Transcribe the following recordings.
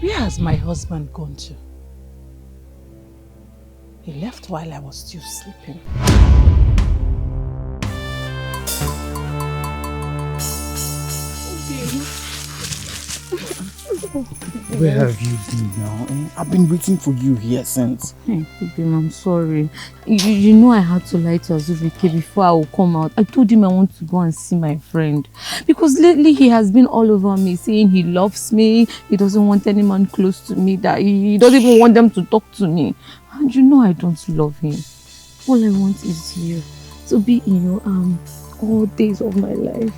Where has my husband gone to? He left while I was still sleeping. Where have you been now? I've been waiting for you here since. Hey, Kubim, I'm sorry. You know I had to lie to Azubike before I would come out. I told him I want to go and see my friend. Because lately he has been all over me saying he loves me, he doesn't want any man close to me, that he doesn't even want them to talk to me. And you know I don't love him. All I want is you to be in your arms all days of my life.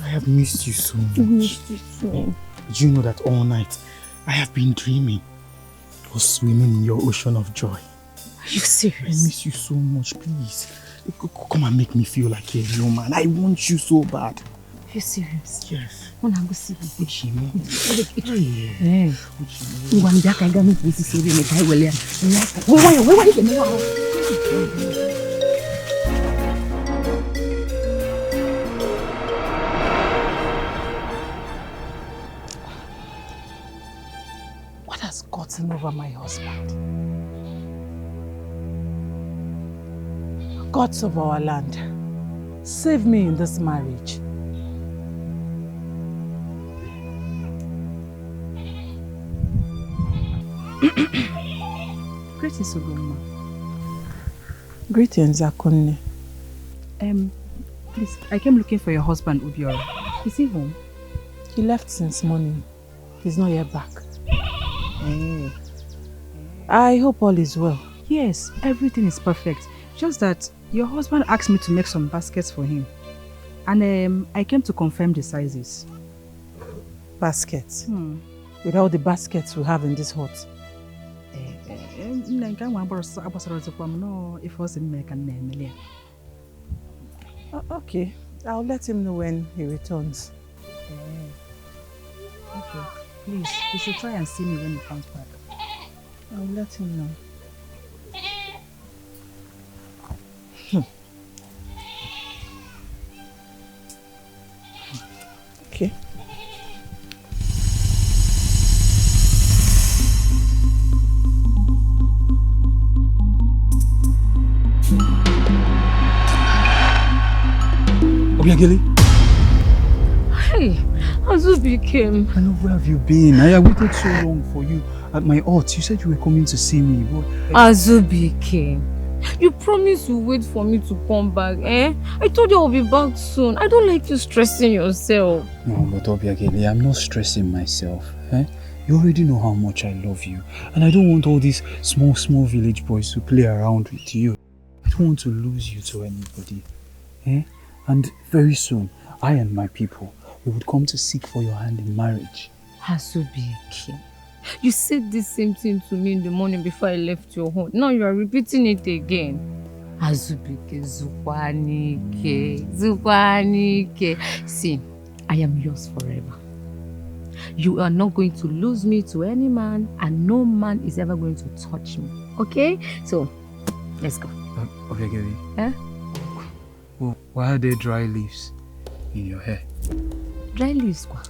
I have missed you so much. I missed you too. Did you know that all night I have been dreaming or swimming in your ocean of joy? Are you serious? I miss you so much, please. Come and make me feel like a real man. I want you so bad. Are you serious? Yes. When I go see you. Uchime. Hey. Uchime. Jack, I got me to see you. What has gotten over my husband? Gods of our land, save me in this marriage. Greetings, Ugoma. Greetings, Akunne. Please, I came looking for your husband, Ubiora. Is he home? He left since morning. He's not yet back. Oh. I hope all is well. Yes, everything is perfect. Just that your husband asked me to make some baskets for him. And I came to confirm the sizes. Baskets? With all the baskets we have in this hut. Okay, I'll let him know when he returns. Okay, please, you should try and see me when he comes back. I'll let him know. Okay. Obiageli? Hey, Azubike. I know, where have you been? I waited so long for you at my hut. You said you were coming to see me. Azubike, you promised you wait for me to come back, eh? I told you I'll be back soon. I don't like you stressing yourself. No, but Obiageli, I'm not stressing myself. Eh? You already know how much I love you. And I don't want all these small village boys to play around with you. I don't want to lose you to anybody. Eh? And very soon, I and my people, we would come to seek for your hand in marriage. Azubike, you said the same thing to me in the morning before I left your home. Now you are repeating it again. Azubike, Zukwanike. See, I am yours forever. You are not going to lose me to any man, and no man is ever going to touch me. Okay? So, let's go. Obiageli. Eh? Well, why are there dry leaves in your hair? Dry leaves, kwa?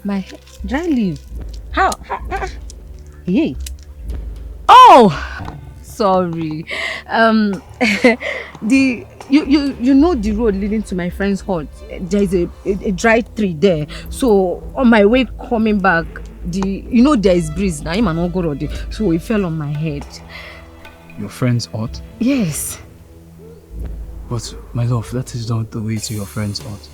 My dry leaf. How? Hey. Oh, sorry. You know the road leading to my friend's hut. There is a dry tree there. So on my way coming back, there is breeze. Now I'm not go there. So it fell on my head. Your friend's hut? Yes. But my love, that is not the way to your friend's hut.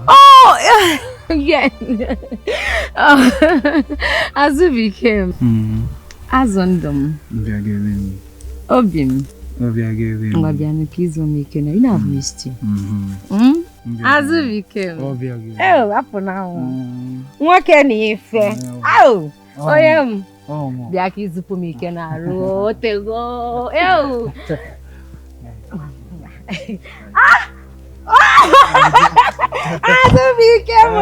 Oh, yeah. As we became. As on them. Obim. Obiano, please don't make it. You know I've missed you. As we became. Oh, up now. What can you say? Oh, I am. Oh, the Aki's for me can I roll to go. Oh, as we became.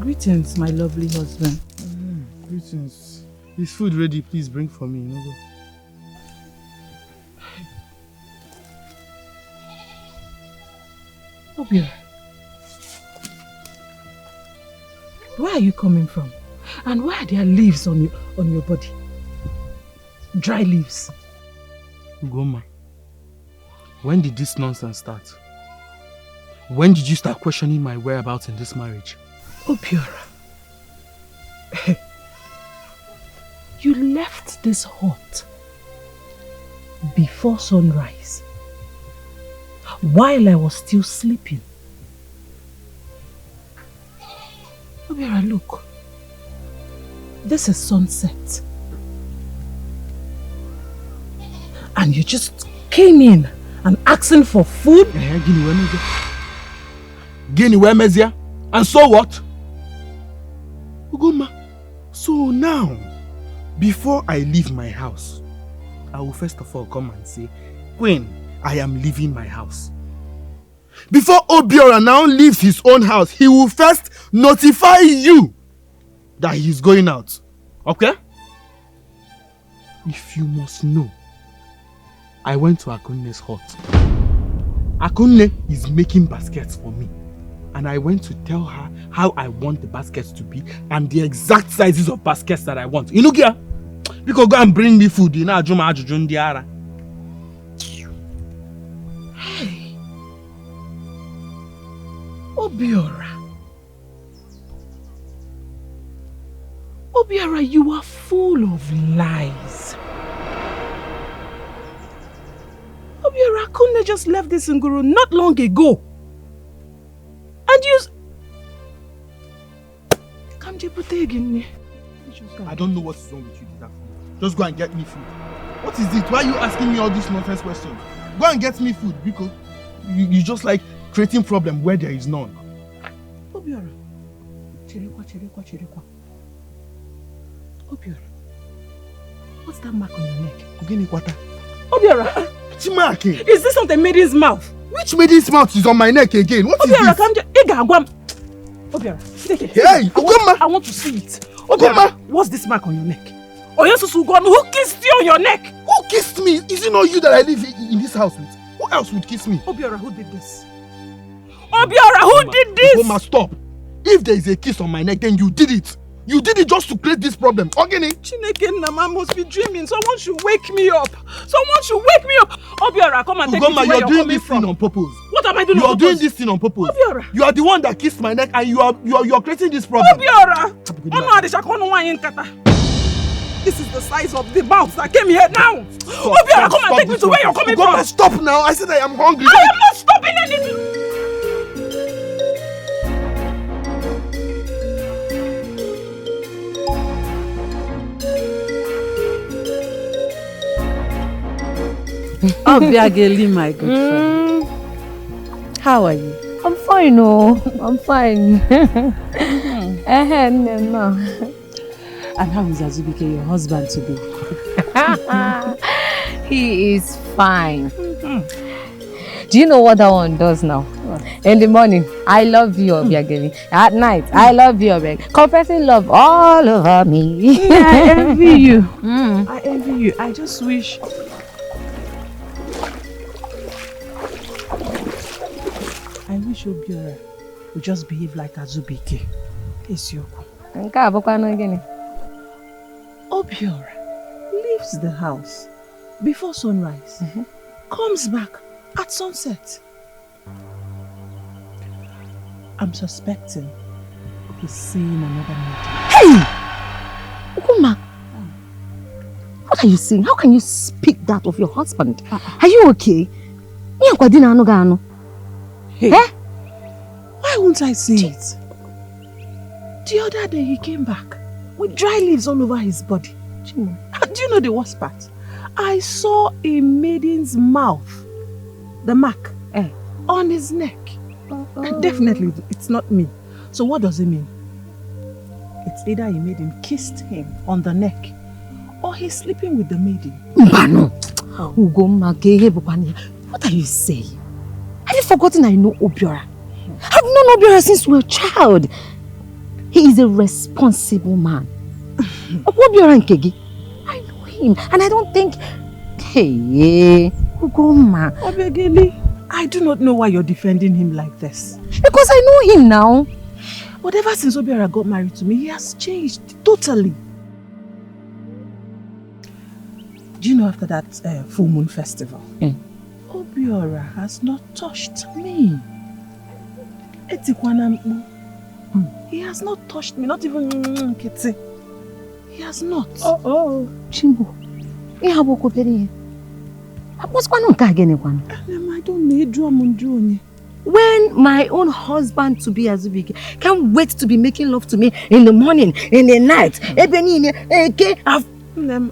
Greetings, my lovely husband. Greetings. Is food ready? Please bring for me. No go. Obiora, where are you coming from? And why are there leaves on your body? Dry leaves. Ugoma, when did this nonsense start? When did you start questioning my whereabouts in this marriage? Obiora, you left this hut before sunrise, while I was still sleeping. Obiora, look, this is sunset, and you just came in and asking for food? Guinea where Mezia? And so what? Ugoma, so now, before I leave my house, I will first of all come and say, Queen, I am leaving my house. Before Obiora now leaves his own house, he will first notify you that he is going out. Okay? If you must know, I went to Akunne's hut. Akunne is making baskets for me. And I went to tell her how I want the baskets to be and the exact sizes of baskets that I want. You know, Gia? Because go and bring me food. You know, Hey, Obiora. Obiora, you are full of lies. Obiora, Akunne just left this Nguru not long ago. And you... I don't know what's wrong with you. Just go and get me food. What is it? Why are you asking me all these nonsense questions? Go and get me food because you just like creating problem where there is none. Obiora. Obiora. What's that mark on your neck? Obiora. Is this on the maiden's mouth? Which maiden's mouth is on my neck again? What is this? Obiora, take it. Hey, Ugoma! I want to see it. Obiora, what's this mark on your neck? Who kissed you on your neck? Who kissed me? Is it not you that I live in this house with? Who else would kiss me? Obiora, who did this? Obiora, who did this? Ugoma, stop. If there is a kiss on my neck, then you did it. You did it just to create this problem. Ogini? Chineke Nama must be dreaming. Someone should wake me up. Someone should wake me up. Obiora, come and take me to where you're doing this thing on purpose. What am I doing? You are doing this thing on purpose. Obiora. You are the one that kissed my neck and you are creating this problem. Obiora. This is the size of the mouse that came here now. Obiora, come and take me to where you're coming from. Stop now. I said I am hungry. I am not stopping anything. Obiageli, my good friend. How are you? I'm fine, oh. I'm fine. No. And how is Azubike, your husband, to be? He is fine. Do you know what that one does now? In the morning, I love you, Obiageli. At night, I love you, Obiageli. Confessing love all over me. I envy you. I envy you. I just wish... I wish Obiora would just behave like Azubike. Esioko. Obiora leaves the house before sunrise, comes back at sunset. I'm suspecting he's seeing another man. Hey! Ukuma! What are you saying? How can you speak that of your husband? Are you okay? Hey, Eh? why won't I see it? The other day he came back with dry leaves all over his body. Do you know the worst part? I saw a maiden's mouth, the mark, on his neck. And definitely it's not me. So what does it mean? It's either he made him kissed him on the neck or he's sleeping with the maiden. Mbano! What are you saying? Have you forgotten I know Obiora? I've known Obiora since we were a child. He is a responsible man. Obiora Nkegi, I know him and I don't think... Hey, Ugoma. Obiageli, I do not know why you're defending him like this. Because I know him now. But ever since Obiora got married to me, he has changed totally. Do you know after that full moon festival? Obiora has not touched me. He has not touched me, not even Kitty. He has not. Chimbo, what's going on again? I don't need drama. When my own husband to be Azubike can't wait to be making love to me in the morning, in the night.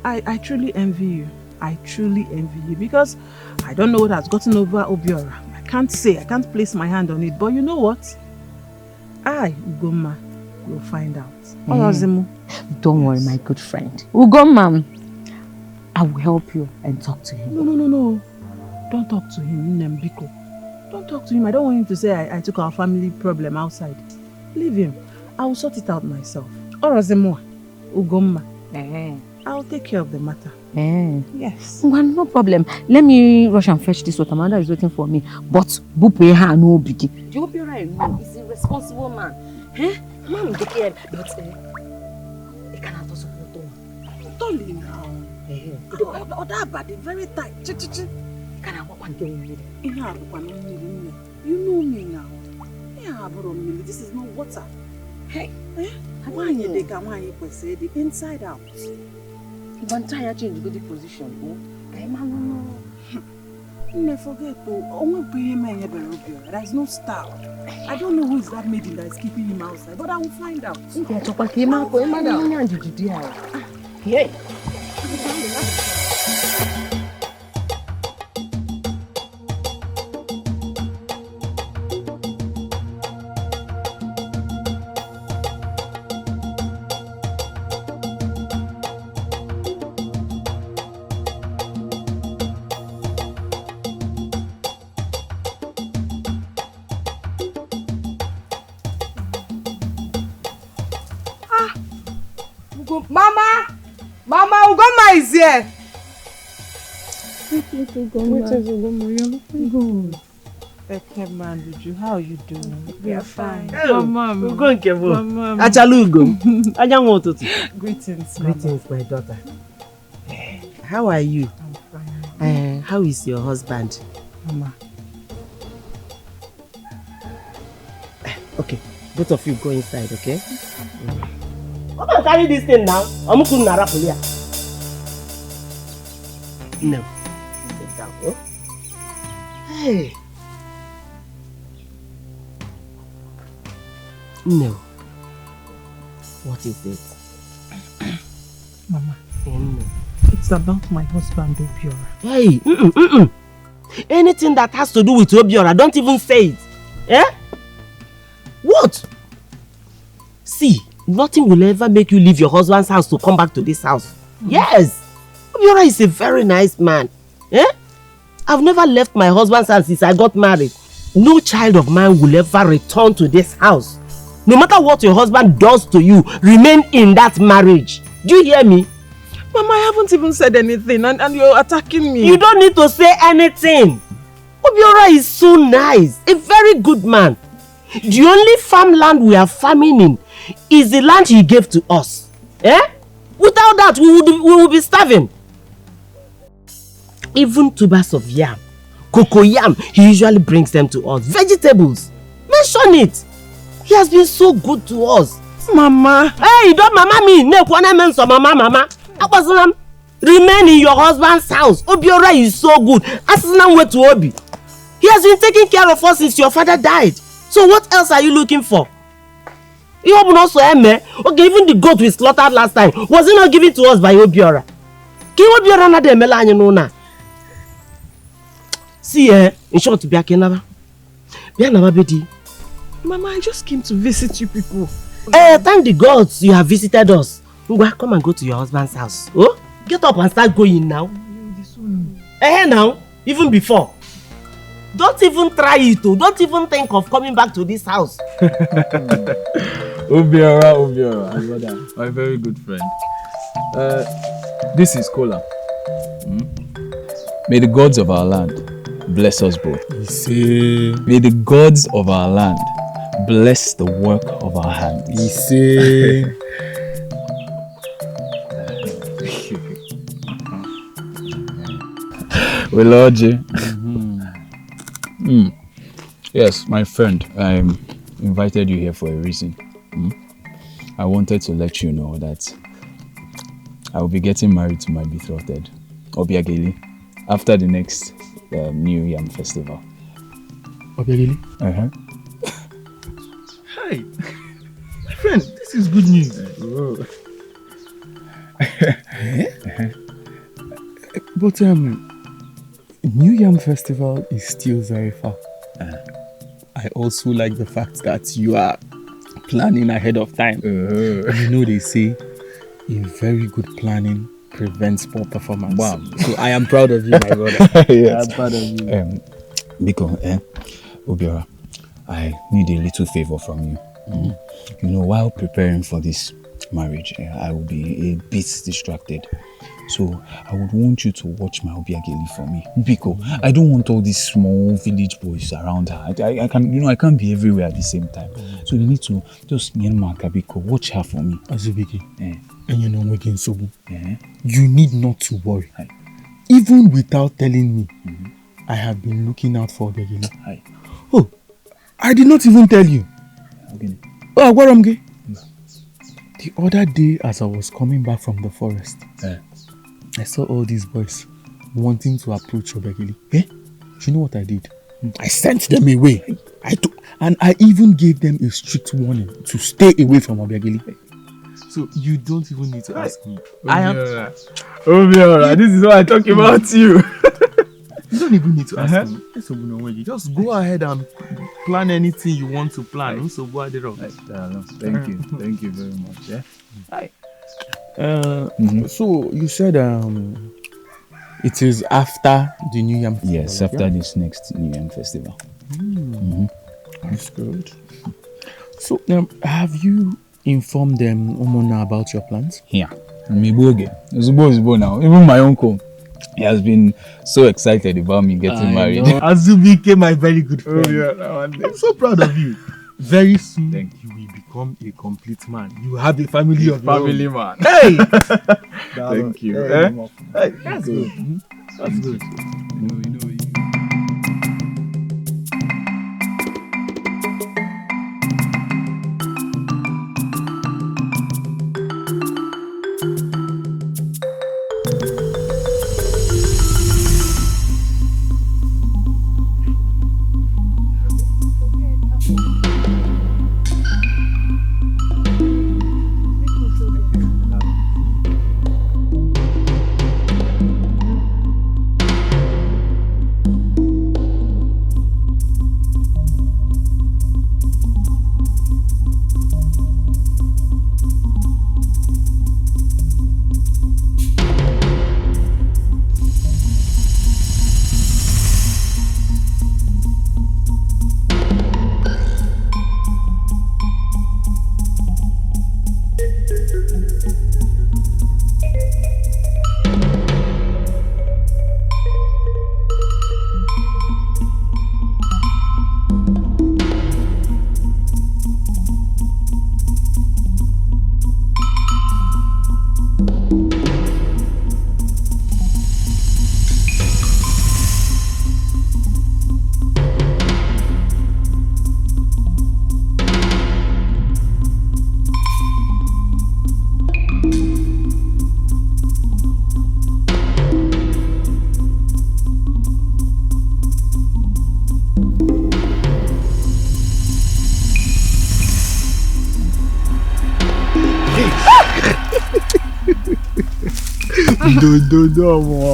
I truly envy you. I truly envy you because I don't know what has gotten over Obiora. I can't place my hand on it. But you know what? I, Ugoma, will find out. Don't worry, my good friend. Ugoma, I will help you and talk to him. No. Don't talk to him, Nembiko. Don't talk to him. I don't want him to say I took our family problem outside. Leave him. I will sort it out myself. Orozemo, Ugoma. I'll take care of the matter. Yes. Well, no problem. Let me rush and fetch this water. Amanda is waiting for me. But Bupeha no biggie. Do you be right? He's a responsible man. Mom, take care. But he cannot also put on. Totally now. That body very tight. Can I walk and get with You know me now. This is not water. Hey. Why you take the inside out? You want to try to change the position? Never forget to there is no style. I don't know who is that maiden that is keeping him outside, but I will find out. Hey. Mama, Ugoma is here. You're looking good. Okay, man, how are you doing? We are fine. Mama. Greetings, my daughter. How are you? I'm fine. How is your husband? Mama. Okay, both of you go inside, okay? Come on, carry this thing now. I'm going to Narapulia. No. Sit down, oh? Hey. No. What is it? Mama. No. It's It's about my husband, Obiora. Hey, anything that has to do with Obiora, don't even say it. Eh? What? See, nothing will ever make you leave your husband's house to come back to this house. Yes! Obiora is a very nice man. Eh? I've never left my husband's house since I got married. No child of mine will ever return to this house. No matter what your husband does to you, remain in that marriage. Do you hear me? Mama, I haven't even said anything and you're attacking me. You don't need to say anything. Obiora is so nice. A very good man. The only farmland we are farming in is the land he gave to us. Eh? Without that, we would be starving. Even tubers of yam, cocoa yam, he usually brings them to us. Vegetables. Mention it. He has been so good to us. Mama. Hey, don't mama me. Mama. Remain in your husband's house. Obiora is so good. Asinam wait to Obi. He has been taking care of us since your father died. So what else are you looking for? You open also okay, even the goat we slaughtered last time, was it not given to us by Obiora? Obiora na de emela anyi no na. See in short to be akenaba. Be anaba bedi. Mama, I just came to visit you people. Thank the gods you have visited us. Ngwa, come and go to your husband's house. Oh, get up and start going now. Now, even before. Don't even try it. Don't even think of coming back to this house. Obiora, my very good friend. This is Kola. May the gods of our land bless us both. May the gods of our land bless the work of our hands. We love you. Yes, my friend, I invited you here for a reason. I wanted to let you know that I will be getting married to my betrothed, Obiageli, after the next New Yam Festival. Obiageli? Hi, my friend, this is good news. But New Yam Festival is still very far. I also like the fact that you are planning ahead of time. You know they say, a very good planning prevents poor performance. Wow. So I am proud of you, my brother. Yes. I am proud of you. Biko, Obiora, I need a little favor from you. You know, while preparing for this marriage, I will be a bit distracted. So I would want you to watch my Obiageli for me. Biko, I don't want all these small village boys around her. I can't be everywhere at the same time. So you need to just Biko, watch her for me. Azubiki, and you know again, Sobu. You need not to worry. Even without telling me, I have been looking out for Obiageli. Oh, I did not even tell you. Okay. Oh, Agwaramge. The other day, as I was coming back from the forest, I saw all these boys wanting to approach Obiageli. Do you know what I did? I sent them away. And I even gave them a strict warning to stay away from Obiageli. So you don't even need to ask me. Obiora, this is what I talk about you. You don't even need to ask me. Just go ahead and plan anything you want to plan. So thank you very much. So you said it is after the New Yam Festival? Yes, after this next New Yam Festival. That's good. So have you informed them Omona about your plans? Yeah. Zubo now. Even my uncle, he has been so excited about me getting married. Azubike, my very good friend. I'm so proud of you. Very soon, you will become a complete man. You have a family of your own. Man. Hey! Thank you. Hey, that's good. That's good.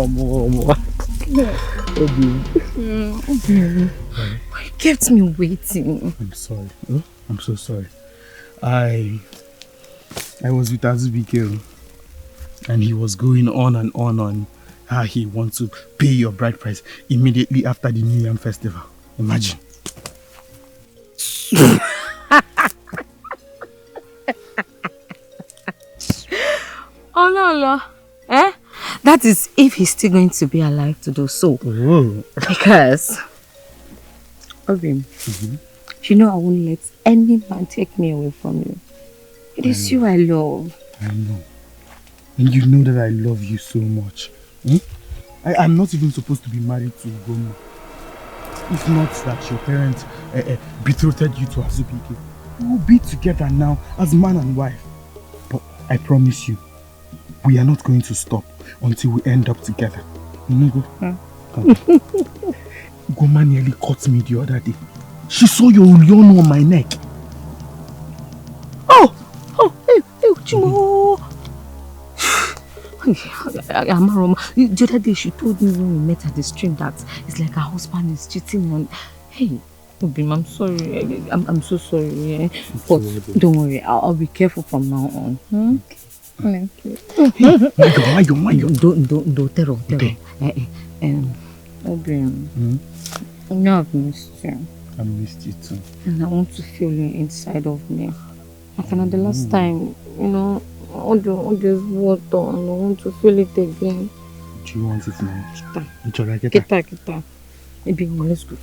more. You kept me waiting. I'm sorry. Oh, I'm so sorry. I was with Azubike and he was going on how he wants to pay your bride price immediately after the New Yam festival. Imagine. Oh no. Eh? That is if he's still going to be alive to do so. Oh. Because Obim, you know I won't let any man take me away from you. It is you I love. I know. And you know that I love you so much. I'm not even supposed to be married to Ugoma. If not that your parents betrothed you to Azubike, we will be together now as man and wife. But I promise you, we are not going to stop until we end up together. Come. Ugoma nearly caught me the other day. She saw your Ulyono on my neck. Hey, Chimo. Amaroma, the other day she told me when we met at the stream that it's like her husband is cheating on. Hey, Obim, I'm sorry. I'm so sorry. Yeah? But don't worry, I'll be careful from now on. Thank you. Don't terror. Obim, you know I've missed you. I missed you too. And I want to feel you inside of me. Like the last time, you know, all this water, and I want to feel it again. Do you want it now? Kita. Maybe let's go.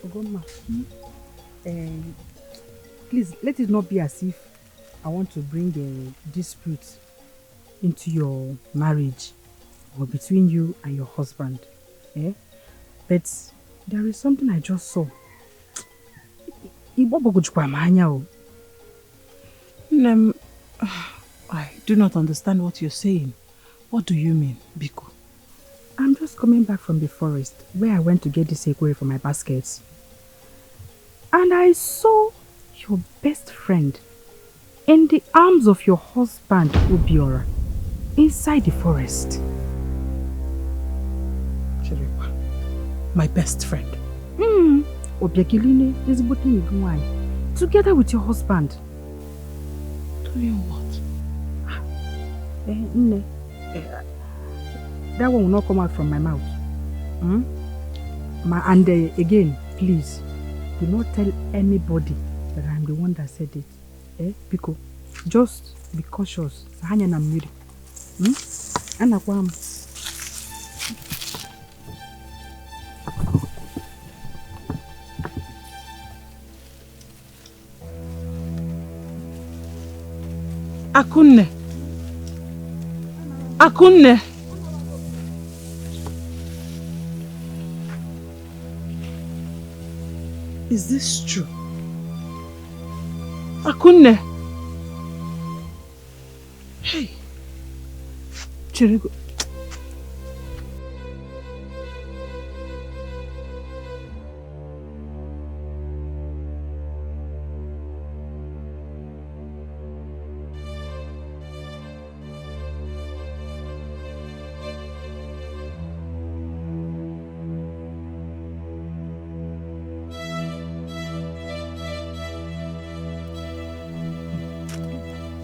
Ugoma, please let it not be as if I want to bring a dispute into your marriage or between you and your husband. But there is something I just saw. I do not understand what you're saying. What do you mean, Biko? I'm just coming back from the forest where I went to get this ekwe for my baskets. And I saw your best friend in the arms of your husband, Obiora, inside the forest. My best friend? Obiakiline is together with your husband. Doing what? That one will not come out from my mouth. And again, please, do not tell anybody that I'm the one that said it. Because just be cautious. Akunne. Is this true? Akunne. Hey. Chirigo.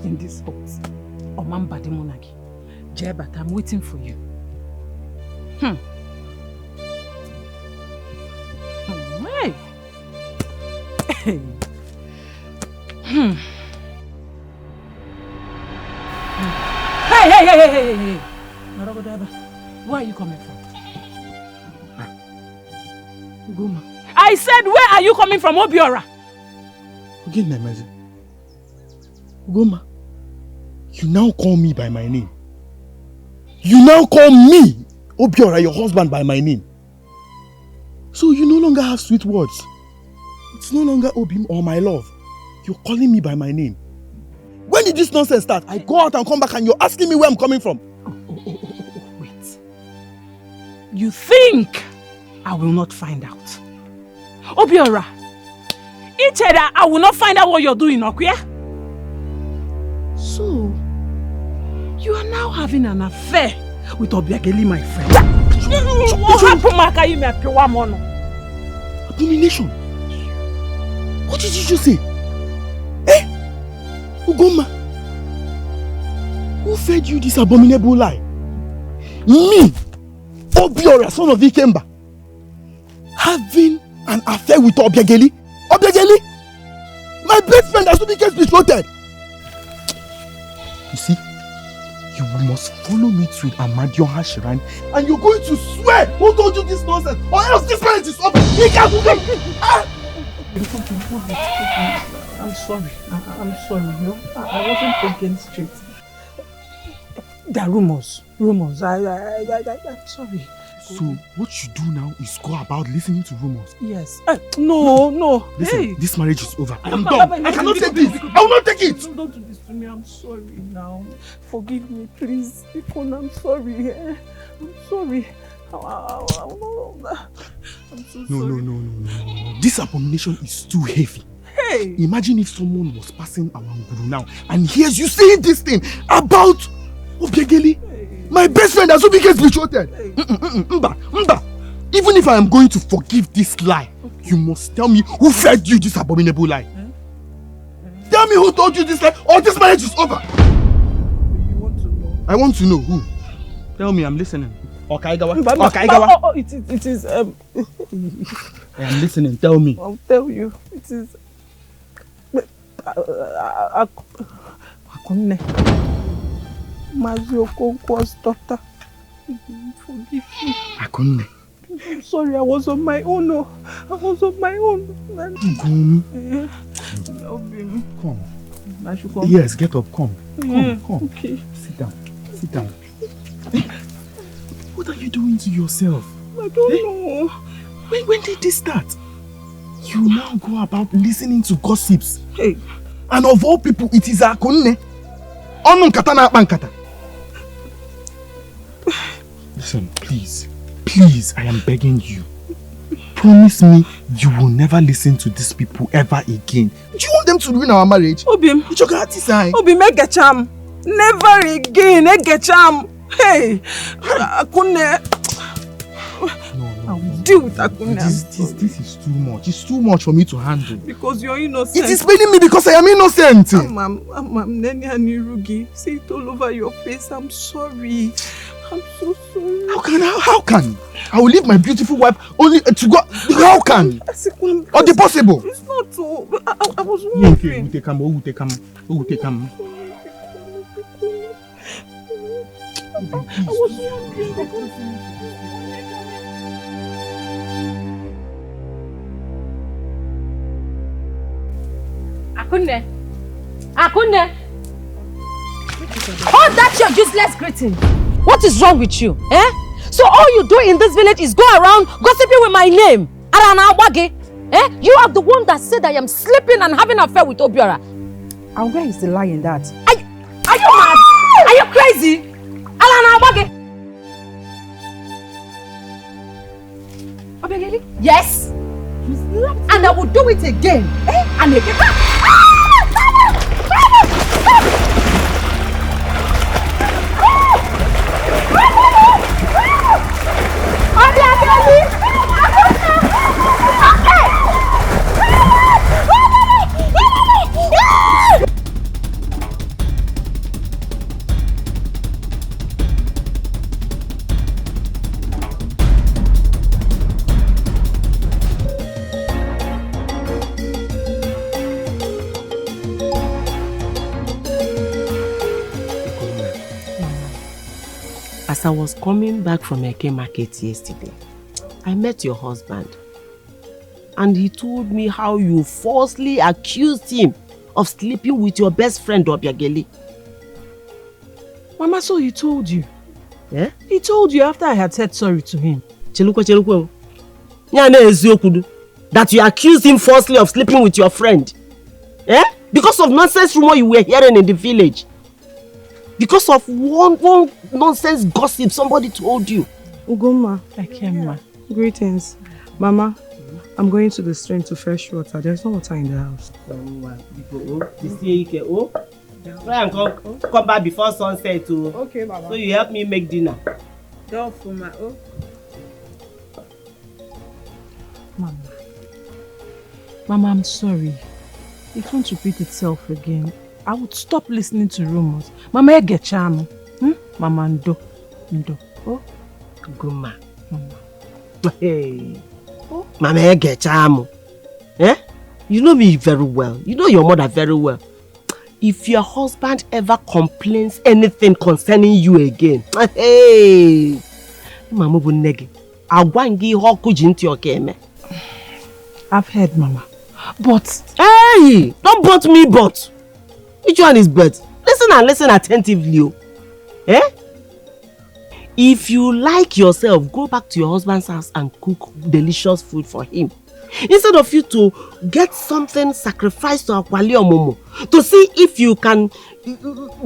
In this house, Omamba de Monagi. Jebat, I'm waiting for you. Hey. Hey. Hey. Maragodaba. Where are you coming from? Ugoma. I said, where are you coming from, Obiora? Again, Nemazi. Ugoma, you now call me by my name. You now call me, Obiora, your husband, by my name. So you no longer have sweet words. It's no longer Obim or my love. You're calling me by my name. When did this nonsense start? I go out and come back and you're asking me where I'm coming from. Wait. You think I will not find out? Obiora, Icheda, I will not find out what you're doing, okay? So, you are now having an affair with Obiageli, my friend. Abomination. What did you just say? Eh? Ugoma, who fed you this abominable lie? Me, Obiora, son of Ikemba, having an affair with Obiageli? Obiageli? My best friend has become betrothed. You see, you must follow me to Amadioha Shrine and you're going to swear who told you this nonsense or else this marriage is over. I'm sorry. I'm sorry, you know. I wasn't thinking straight. There are rumors. I'm sorry. So what you do now is go about listening to rumors. Yes. No. Listen, Hey. this marriage is over. I am done. I cannot take this. I will not take it. Don't do this to me. I'm sorry now. Forgive me, please. I'm sorry. I'm sorry. I'm so sorry. No. This abomination is too heavy. Hey. Imagine if someone was passing around Guru now and hears you saying this thing about Obiageli, my best friend as Obi gets betrothed. Mba. Even if I am going to forgive this lie, you must tell me who fed you this abominable lie. Tell me who told you this lie or this marriage is over. You want to know? I want to know who. Tell me, I'm listening. Okaigawa. It is I am listening. Tell me. I'll tell you. It is Akunne. Mazi Okonkwo's daughter. Forgive me. Akunne. I'm sorry, I was on my own. No. I was on my own. Come. I should come. Yes, get up. Come. Come. Okay. Sit down. What are you doing to yourself? I don't know. When did this start? You now go about listening to gossips. Hey. And of all people, it is Akunne. Onu nkata na akpa nkata. Listen, please, I am begging you. Promise me you will never listen to these people ever again. Do you want them to ruin our marriage? Obim. Obim, Egecham. Never again, Egecham. Hey, Akunne. No. Deal with Akunne. This is too much. It's too much for me to handle. Because you're innocent. It is paining me because I am innocent. I'm Neni Anirugi. Say it all over your face. I'm sorry. I'm so sorry. How can? I will leave my beautiful wife only to go. How can? Or the possible? It's not so. I was wondering. Okay, who take him? I was wondering. Akunne! Oh, that's your useless greeting. What is wrong with you? Eh? So all you do in this village is go around gossiping with my name. Aranawage. Eh? You are the one that said I am sleeping and having an affair with Obiora. And where is the lie in that? Are you mad? Are you crazy? Aranawage. Obiageli? Yes. And I will do it again. Eh? And again. As I was coming back from Eke Market yesterday, I met your husband. And he told me how you falsely accused him of sleeping with your best friend, Obiageli. Mama, so he told you? Yeah? He told you after I had said sorry to him. Chelukwe. That you accused him falsely of sleeping with your friend. Eh? Because of nonsense rumor you were hearing in the village. Because of one nonsense gossip somebody told you. Ugoma. Ekema. Greetings. Mama, I'm going to the stream to fetch water. There's no water in the house. Try and come back before sunset too. Okay, Mama. So you help me make dinner. Mama, I'm sorry. It won't repeat itself again. I would stop listening to rumors. Mama, I get charm. Mama, Ndo. Oh, Guma. Hey. Oh. Mama, I get charm. Eh? You know me very well. You know your mother very well. If your husband ever complains anything concerning you again, hey, Mama Bunegi, I've heard, Mama. But hey, don't but me, but. Which one is but? Listen and listen attentively. Eh? If you like yourself, go back to your husband's house and cook delicious food for him. Instead of you to get something sacrificed to Akwali or Momo to see if you can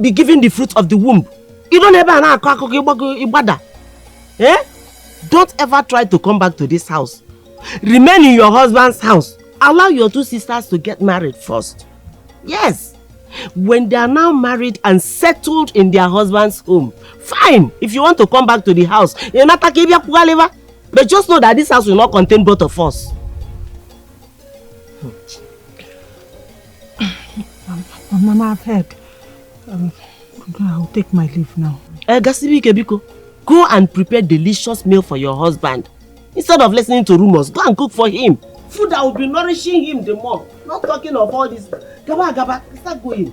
be given the fruit of the womb. You don't ever eh? Don't ever try to come back to this house. Remain in your husband's house. Allow your two sisters to get married first. Yes. When they are now married and settled in their husband's home, fine. If you want to come back to the house, but just know that this house will not contain both of us. Mama, I've heard. I'll take my leave now. Gasibi Kebiko, go and prepare delicious meal for your husband. Instead of listening to rumors, go and cook for him. Food that will be nourishing him the more. Not talking of all this. Gaba, start going.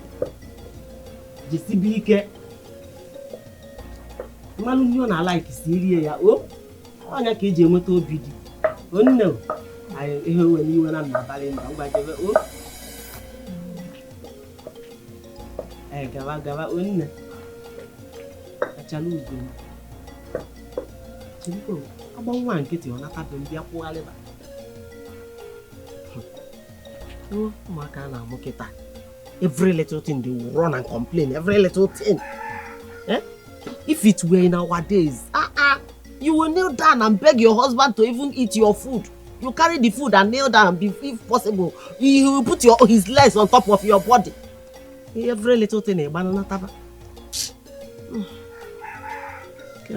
Gasibi Ke. Malu na like Syria ya. Oh, anya ka eje enweta obidi. Oh no. I ehe when you na nabali mba ngba oh. Gaba, unne. Achalu ugo. Chiliko, aba nwa nkiti ona tabe mbia kwale ba. Oh, maka na mokita. Every little thing they will run and complain, every little thing. Eh? If it were in our days, you will kneel down and beg your husband to even eat your food. You carry the food and kneel down, if possible. He will put his legs on top of your body. Every little thing, banana taba. Okay,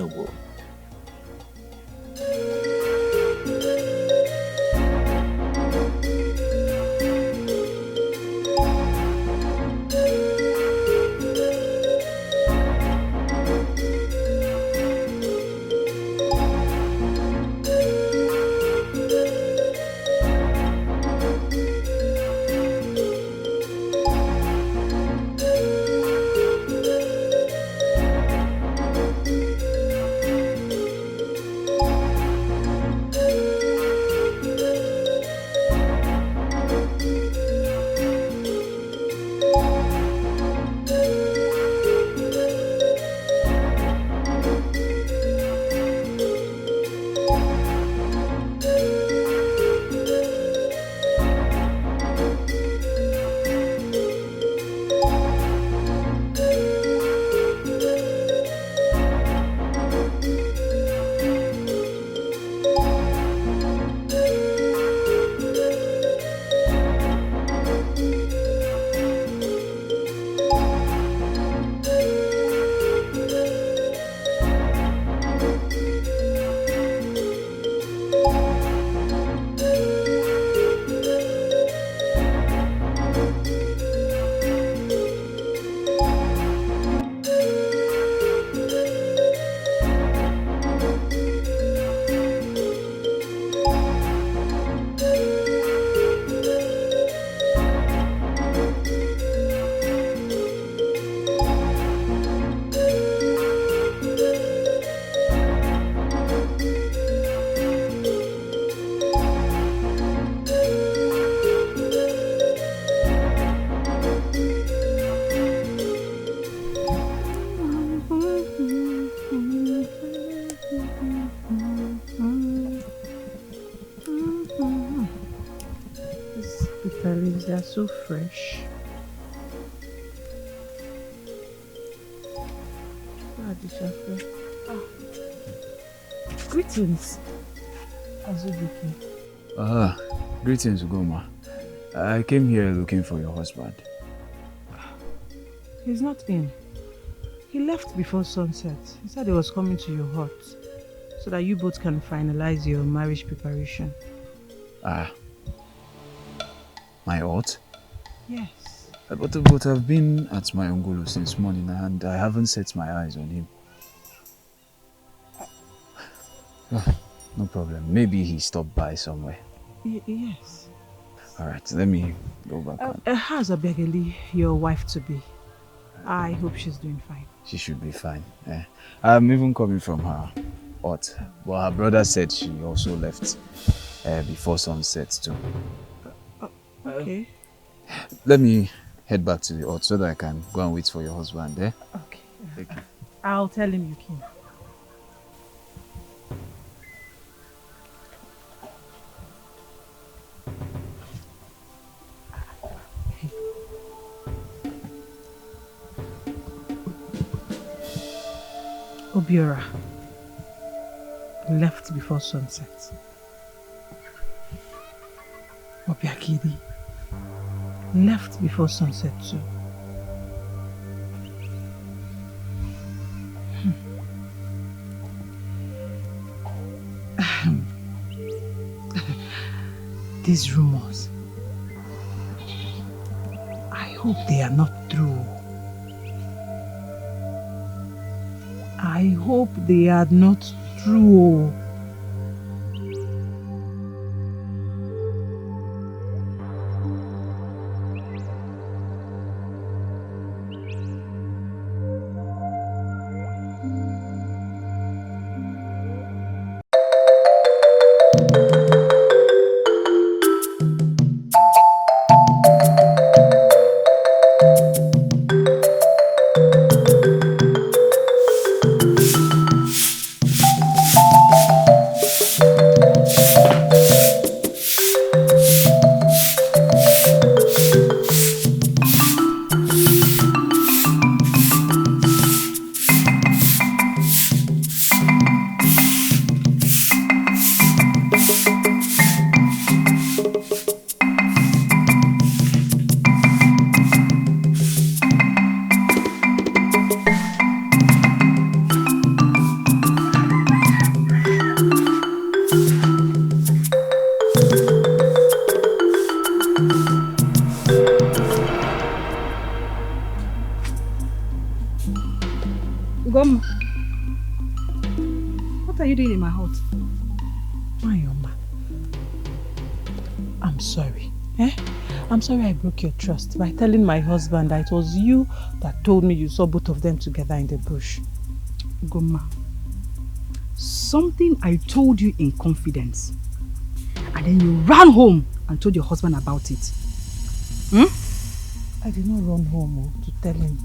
These are so fresh. Greetings, Azubike. Greetings, Ugoma. I came here looking for your husband. He's not in. He left before sunset. He said he was coming to your hut so that you both can finalize your marriage preparation. My hut? Yes. But I've been at my Ongolo since morning and I haven't set my eyes on him. No problem. Maybe he stopped by somewhere. Yes. Alright, let me go back. How's Obiageli, your wife to be? I hope she's doing fine. She should be fine. I'm even coming from her hut. But her brother said she also left before sunset too. Okay. Let me head back to the hut so that I can go and wait for your husband. Okay. I'll tell him you came. Obiora left before sunset. Obiageli left before sunset too. These rumors, I hope they are not true. I hope they are not true. What are you doing in my hut? Mayoma, I'm sorry. I'm sorry I broke your trust by telling my husband that it was you that told me you saw both of them together in the bush. Ugoma, something I told you in confidence, and then you ran home and told your husband about it. I did not run home to tell him.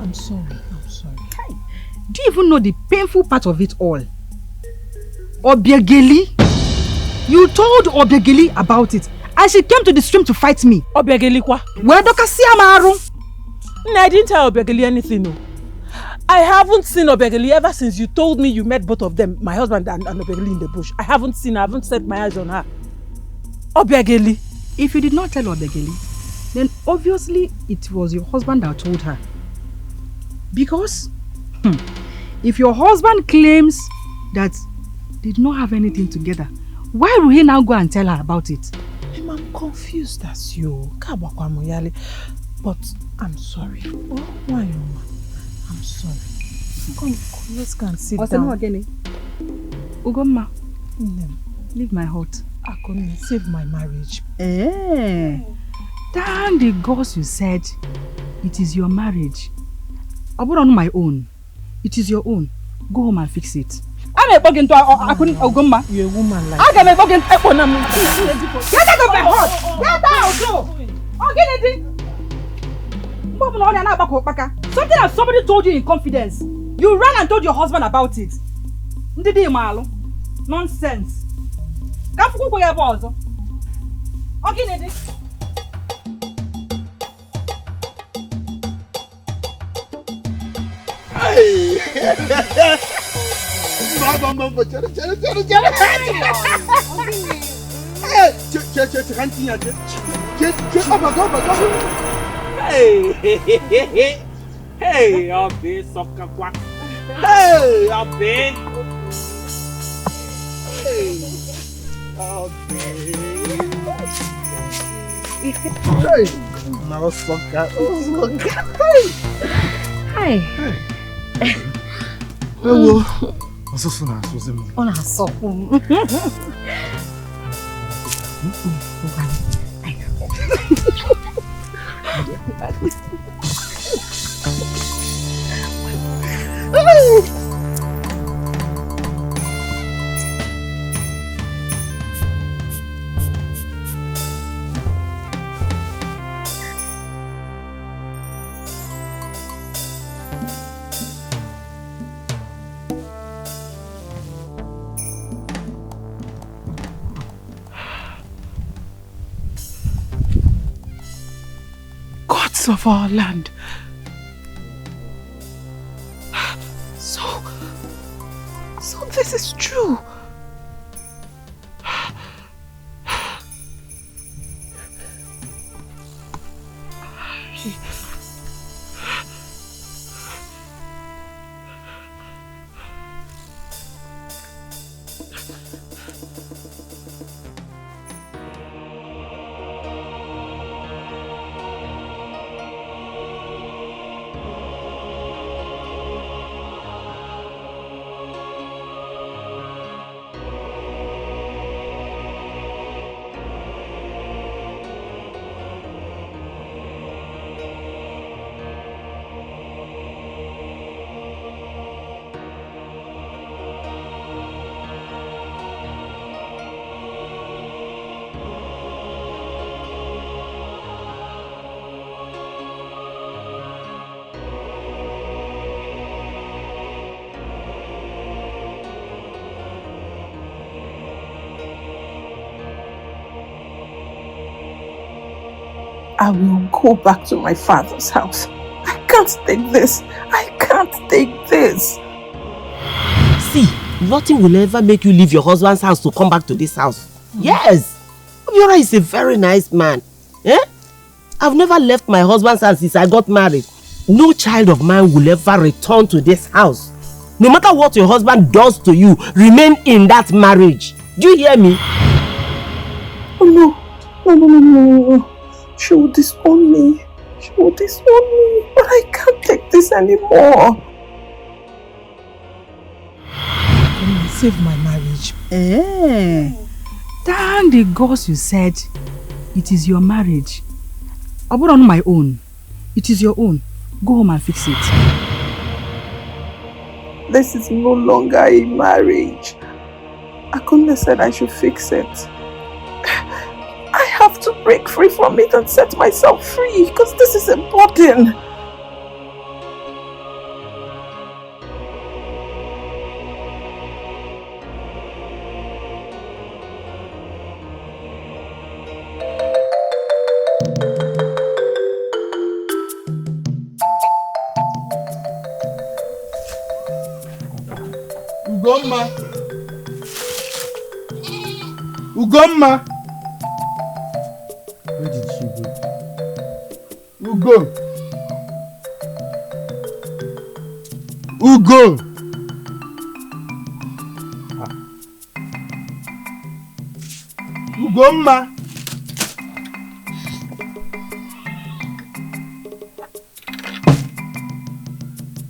I'm sorry. Hey, do you even know the painful part of it all? Obiageli, you told Obiageli about it, and she came to the stream to fight me. Obiageli kwa? Where Doka Siamaru? I didn't tell Obiageli anything, no. I haven't seen Obiageli ever since you told me you met both of them, my husband and Obiageli in the bush. I haven't seen her, I haven't set my eyes on her. Obiageli. If you did not tell Obiageli, then obviously it was your husband that told her. Because if your husband claims that they did not have anything together, why will he now go and tell her about it? I'm confused as you. But I'm sorry. Why, I'm sorry. Come, let's go and sit down. Ugoma, leave my hut. I couldn't save my marriage. Damn the gods you said it is your marriage. I put on my own. It is your own. Go home and fix it. I'm a bugging to Ugoma. You're a woman like I'm a bugging. Get out of my hut! Get out! Something that somebody told you in confidence. You ran and told your husband about it. Nonsense. Can't go your boss. Okay, Hey, Obi, soccer quack. Hey, Obi. Hey, Obi. Hey, now soccer. Hi. Hello. What's so nice? What's it? On a soap. Gods of our land. So this is true. I will go back to my father's house. I can't take this. I can't take this. See, nothing will ever make you leave your husband's house to come back to this house. Yes! Obiora is a very nice man. Eh? I've never left my husband's house since I got married. No child of mine will ever return to this house. No matter what your husband does to you, remain in that marriage. Do you hear me? Oh no. No. She will disown me. She will disown me. But I can't take this anymore. Come save my marriage. Thank the gods you said it is your marriage. I bought on my own. It is your own. Go home and fix it. This is no longer a marriage. Akunle said I should fix it. I have to break free from it and set myself free because this is a burden. Ugomma! Where did she go? Ugo! Ugomma!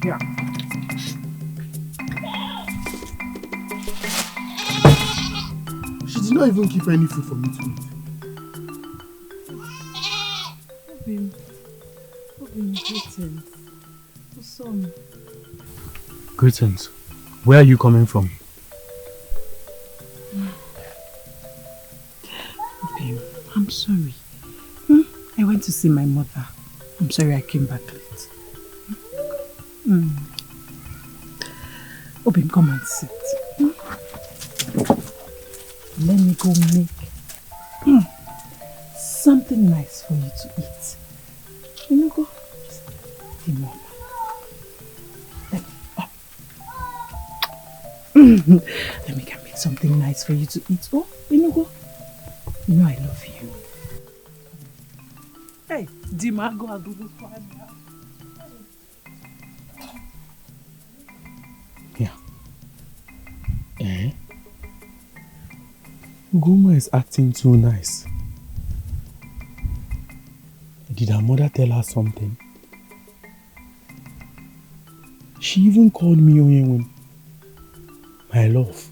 Yeah. She did not even keep any food for me to eat. Greetings. Son. Greetings. Where are you coming from? Babe, I'm sorry. I went to see my mother. I'm sorry I came back late. Obin, come and sit. Let me go make something nice for you to eat. You know, go. The mom. Let me go make something nice for you to eat. Oh, Inugo, you know I love you. Hey, Dimago Agugu. Yeah. Eh? Ugoma is acting too nice. Did her mother tell her something? She even called me Onyenwem. My love.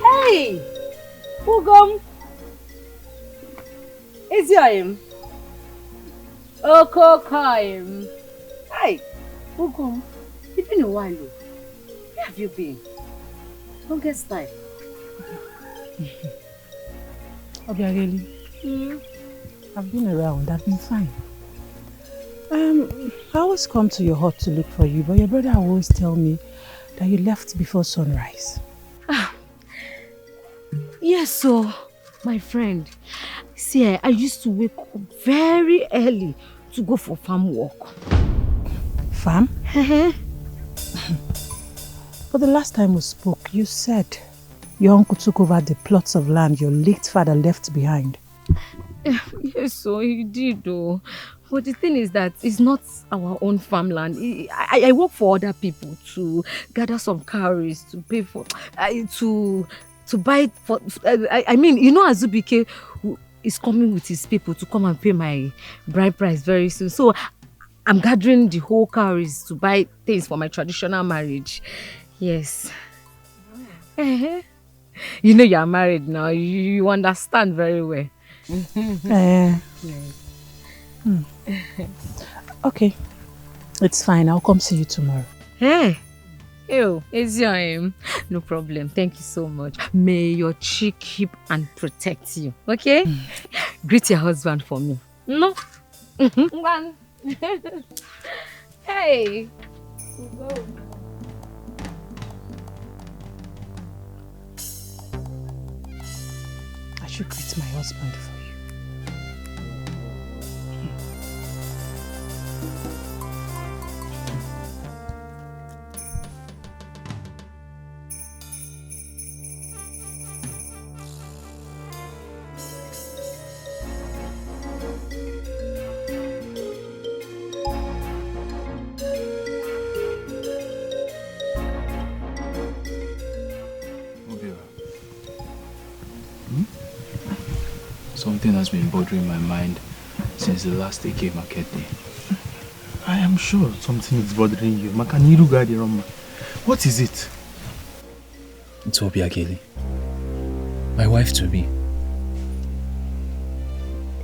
Hey! Ugom! Is your Okokoim. Hi! Ugom, it's been a while. Where have you been? Longest time. Obiageli, I've been around. I've been fine. I always come to your hut to look for you, but your brother always tell me that you left before sunrise. Yes, so my friend. See, I used to wake up very early to go for farm work. Farm? But the last time we spoke, you said your uncle took over the plots of land your late father left behind. Yes, so he did though. But the thing is that it's not our own farmland. I work for other people to gather some cowries to pay for, to buy for. I mean, you know, Azubike is coming with his people to come and pay my bride price very soon. So I'm gathering the whole cowries to buy things for my traditional marriage. Yes. You know you're married now. You understand very well. Okay, it's fine. I'll come see you tomorrow. Hey, ew, it's your aim. No problem. Thank you so much. May your chick keep and protect you. Okay? Greet your husband for me. No? One. Hey. I should greet my husband for you. Something has been bothering my mind since the last AK market day. I am sure something is bothering you. Makaniru Gadiroma. What is it? It's Obiageli. My wife to be.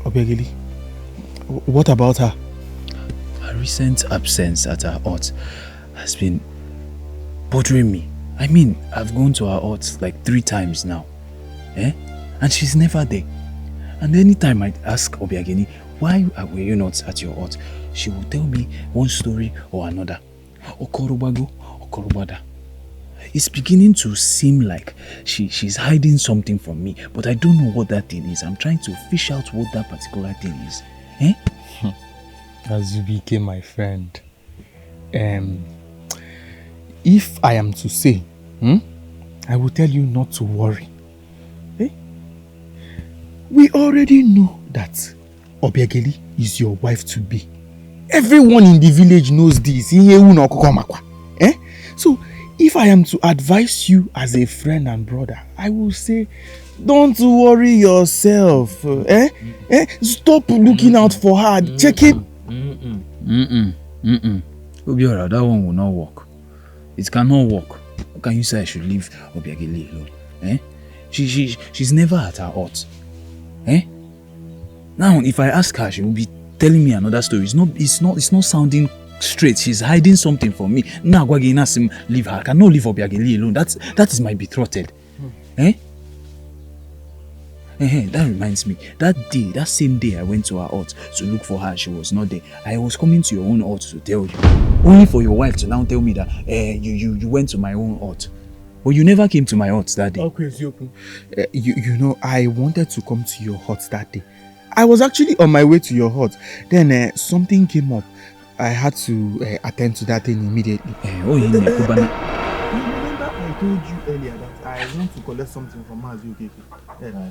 Obiageli? What about her? Her recent absence at her hut has been bothering me. I mean, I've gone to her hut like 3 times now. And she's never there. And anytime I ask Obiageli, why were you not at your hut? She will tell me one story or another. Okorobago, Okorobada. It's beginning to seem like she's hiding something from me, but I don't know what that thing is. I'm trying to fish out what that particular thing is. Azubike, my friend. If I am to say, I will tell you not to worry. We already know that Obiageli is your wife to be. Everyone in the village knows this. So, if I am to advise you as a friend and brother, I will say, don't worry yourself. Stop looking out for her. Check him. Obiora, that one will not work. It cannot work. How can you say I should leave Obiageli alone? She's never at her hut. Now, if I ask her, she will be telling me another story. It's not sounding straight. She's hiding something from me. Now, leave her. I cannot leave Obiageli alone. That is my betrothed. That reminds me. That same day I went to her hut to look for her, she was not there. I was coming to your own hut to tell you. Only for your wife to now tell me that you went to my own hut. But you never came to my hut that day. Okay, you know, I wanted to come to your hut that day. I was actually on my way to your hut. Then something came up. I had to attend to that thing immediately. Remember I told you earlier that I want to collect something from Mazi.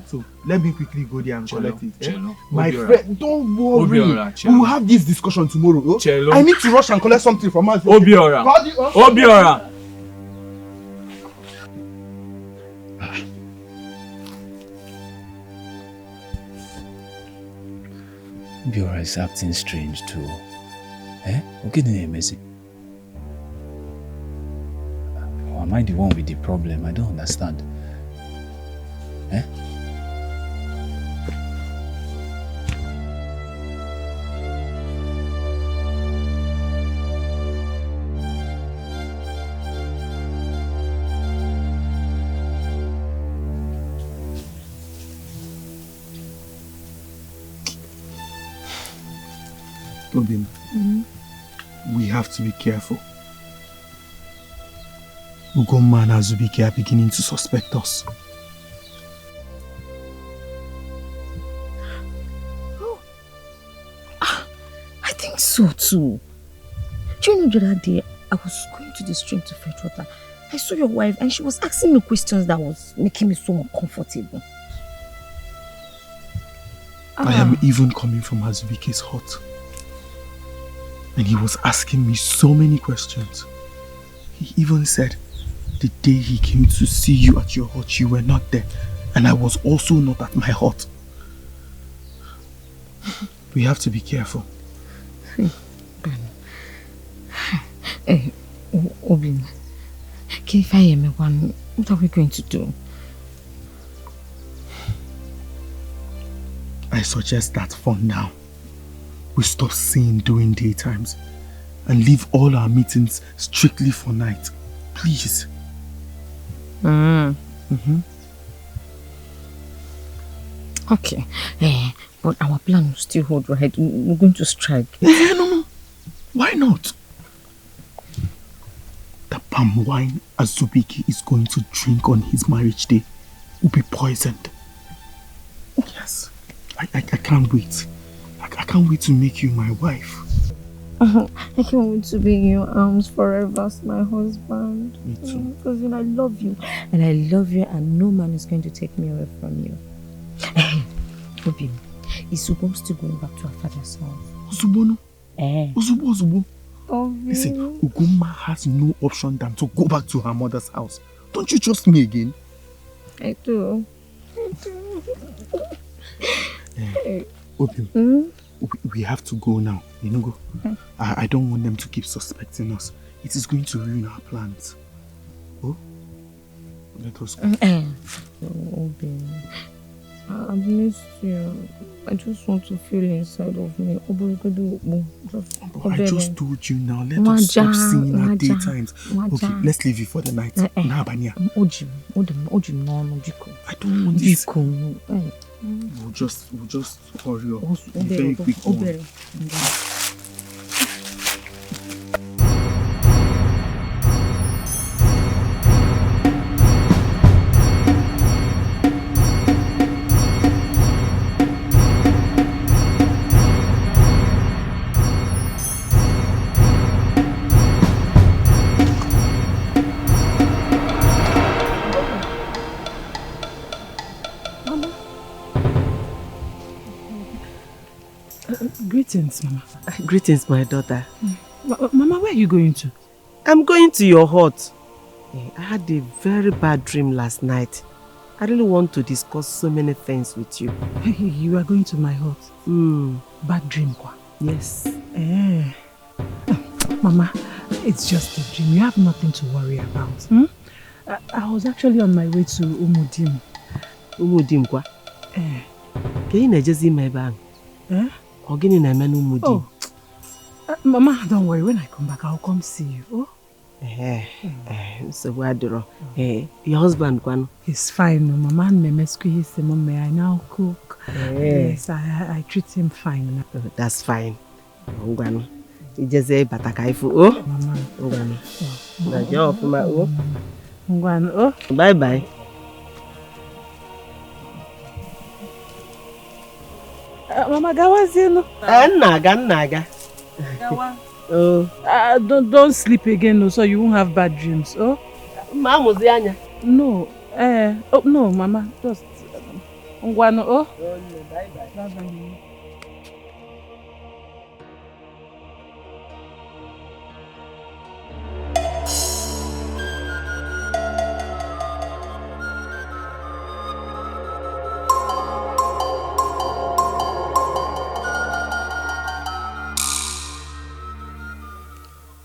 So let me quickly go there and collect it. My friend, don't worry. We will have this discussion tomorrow. Oh? I need to rush and collect something from Mazi. Obiora. Obiora is acting strange too. Okay, Messi. Or am I the one with the problem? I don't understand. Obim, we have to be careful. Ugoma and Azubike are beginning to suspect us. I think so too. Do you know the other day I was going to the stream to fetch water. I saw your wife and she was asking me questions that was making me so uncomfortable. I am even coming from Azubike's hut. And he was asking me so many questions. He even said, the day he came to see you at your hut, you were not there. And I was also not at my hut. We have to be careful. Obin, if I am one, what are we going to do? I suggest that for now, we stop seeing during daytimes and leave all our meetings strictly for night. Please. Okay. But our plan will still hold, right? We're going to strike. No. Why not? The palm wine Azubike is going to drink on his marriage day will be poisoned. Yes. I can't wait. I can't wait to make you my wife. I can't wait to be in your arms forever as my husband. Me too. Because I love you. And I love you and no man is going to take me away from you. Obim, is Ubom still going back to her father's house? Uzubono? Uzubo. Listen, Ugoma has no option than to go back to her mother's house. Don't you trust me again? I do. Obim, we have to go now. You know, go. I don't want them to keep suspecting us. It is going to ruin our plans. Oh? Let us go. Obim, I've missed you. I just want to feel inside of me. I just told you now. Let us stop seeing our daytimes. Okay, let's leave you for the night. I don't want this. We'll just hurry up. Very quick one. Greetings, Mama. Greetings, my daughter. Mama, where are you going to? I'm going to your hut. I had a very bad dream last night. I really want to discuss so many things with you. You are going to my hut? Bad dream, kwa? Yes. Mama, it's just a dream. You have nothing to worry about. I was actually on my way to Umudim. Umudim, kwa? Can you just see my bag? Oh, Mama, don't worry. When I come back, I'll come see you. Oh? So what do your husband Kwano? He's fine, no, Mama. May I now cook? Yes, I treat him fine. That's fine. Ngwano. Ijeze batakaifu. Oh, Mama. Ngwano. Na job ma oh. Ngwano. Oh. Bye bye. Mama, gawazino. Naga. Oh. Don't sleep again, no, so you won't have bad dreams. Oh. Mama Zianya. No. Oh no, Mama. Just. Ngwano. Oh. Bye bye. Bye bye.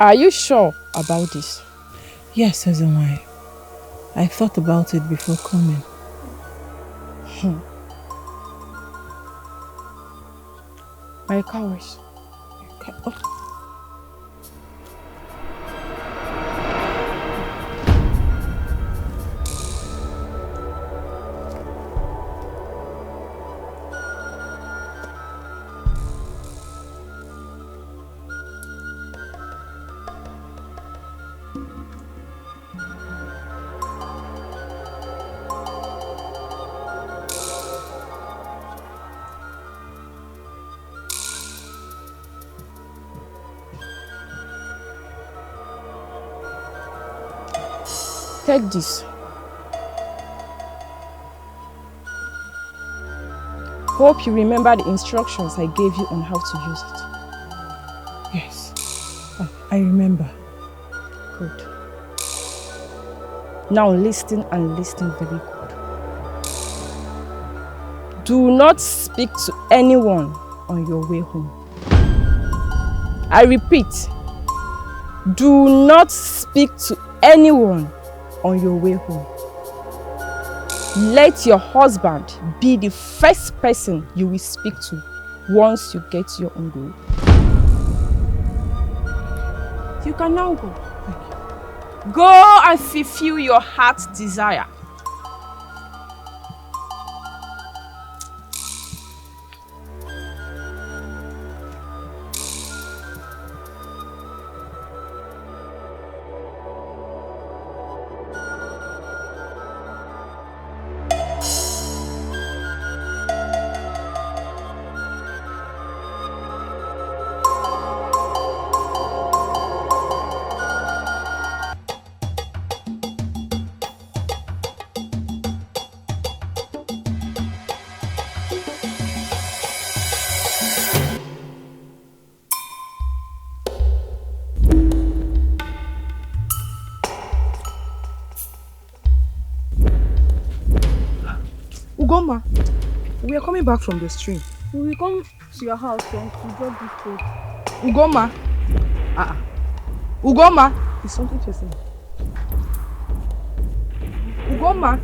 Are you sure about this? Yes, Ezenwai. I thought about it before coming. My cowards. Okay. Oh. Take this. Hope you remember the instructions I gave you on how to use it. Yes. I remember. Good. Now listen and listen very good. Do not speak to anyone on your way home. I repeat, do not speak to anyone on your way home. Let your husband be the first person you will speak to once you get your own goal. You can now go. Go and fulfill your heart's desire. Ugoma, we are coming back from the stream. We will come to your house to drop this food. Ugoma. Ugoma. Is something chasing? Ugoma.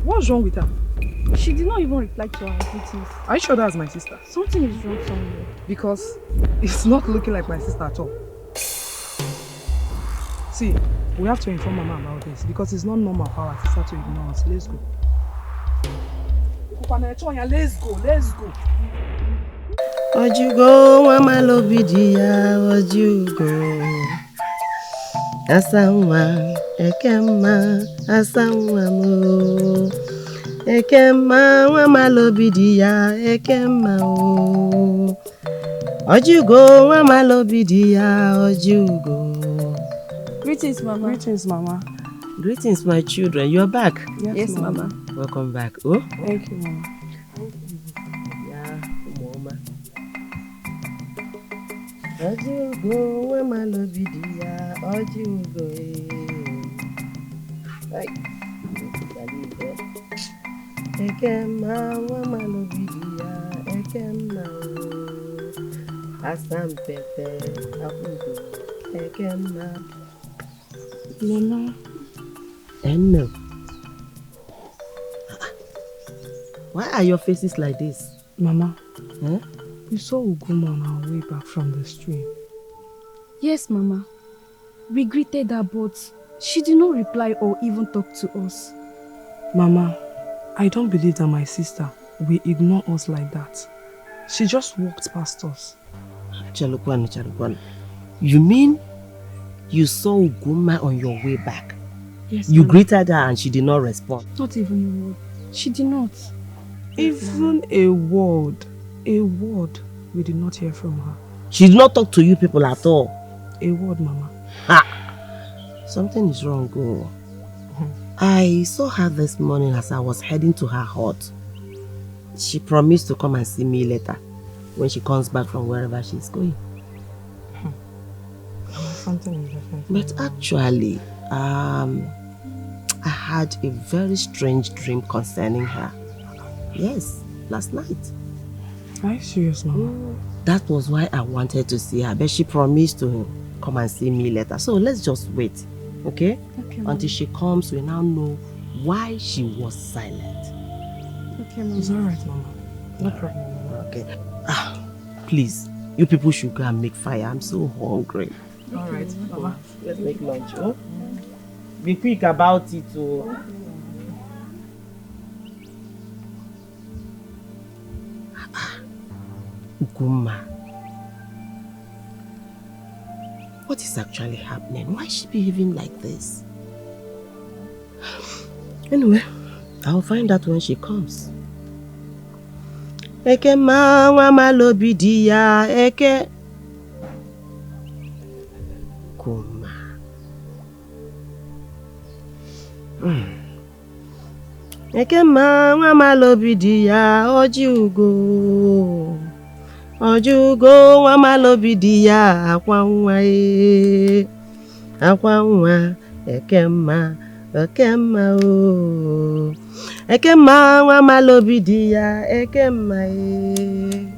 What's wrong with her? She did not even reply to our greetings. Are you sure that's my sister? Something is wrong somewhere. Because it's not looking like my sister at all. See, we have to inform Mama about this because it's not normal for our sister to ignore us. Let's go. Let's go. Ojugo mama lobidia ojugo asanwa asanwa mo ekema mama lobidia ekema o ojugo mama lobidia ojugo. Greetings, Mama. Greetings, Mama. Greetings, my children. You're back. Yes, Mama. Welcome back. Oh, Thank you, Mama. yeah, Mama. Ojugo mama lobidia ojugo. Right. Ekema mama lobidia ekema asampete abugo ekema. Mama. No. Why are your faces like this? Mama, Huh? we saw Ugoma on our way back from the stream. Yes, Mama. We greeted her, but she did not reply or even talk to us. Mama, I don't believe that my sister will ignore us like that. She just walked past us. Chalukwan. You mean you saw Ugoma on your way back? Yes, You Mama. greeted her and she did not respond. Not even a word. She did not. Even a word we did not hear from her. She did not talk to you people at all. A word, Mama. Something is wrong, girl. I saw her this morning as I was heading to her hut. She promised to come and see me later when she comes back from wherever she's going. Something is different. But actually, I had a very strange dream concerning her. Yes, last night. Are you serious, Mama? That was why I wanted to see her, but she promised to come and see me later. So let's just wait, okay? Okay, Mama. Until she comes, we now know why she was silent. Okay, Mama. It's alright, Mama. No problem, Mama. Okay. Please, you people should go and make fire. I'm so hungry. Alright, Mama. Let's make lunch, oh? Be quick about it, oh. Ugoma. What is actually happening? Why is she behaving like this? Anyway, I'll find out when she comes. Eke ma wa lobi diya eke. Kuma. Eke ma wa lobi diya oji ugo. Ojugo wa malobi diya akwa nwa e. Akwa nwa ekema o. Ekema wa malobi diya ekema e.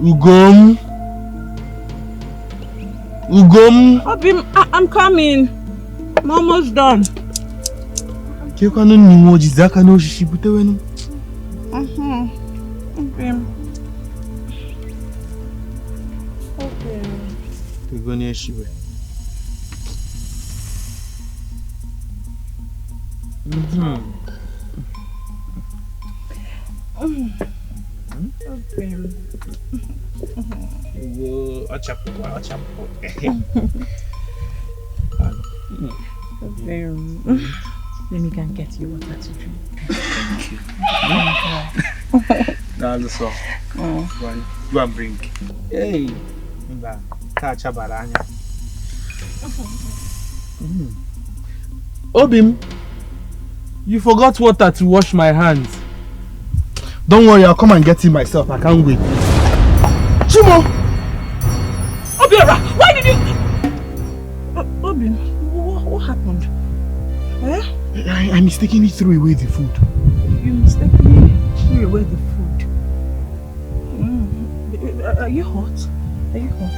Ugom. Obim, I'm coming. I'm almost done. Kekano ni moji zaka no shishibute wenu. Obim. Okay. Tegoni eshiwe. Let me go and get you water to drink. That's the song. Go and bring. Hey. Obim, you forgot water to wash my hands. Don't worry, I'll come and get it myself. I can't wait. Chimo! Obiora, why did you... Obim, what happened? Eh? I mistakenly threw away the food. You mistakenly threw away the food. Are you hot? Are you hot?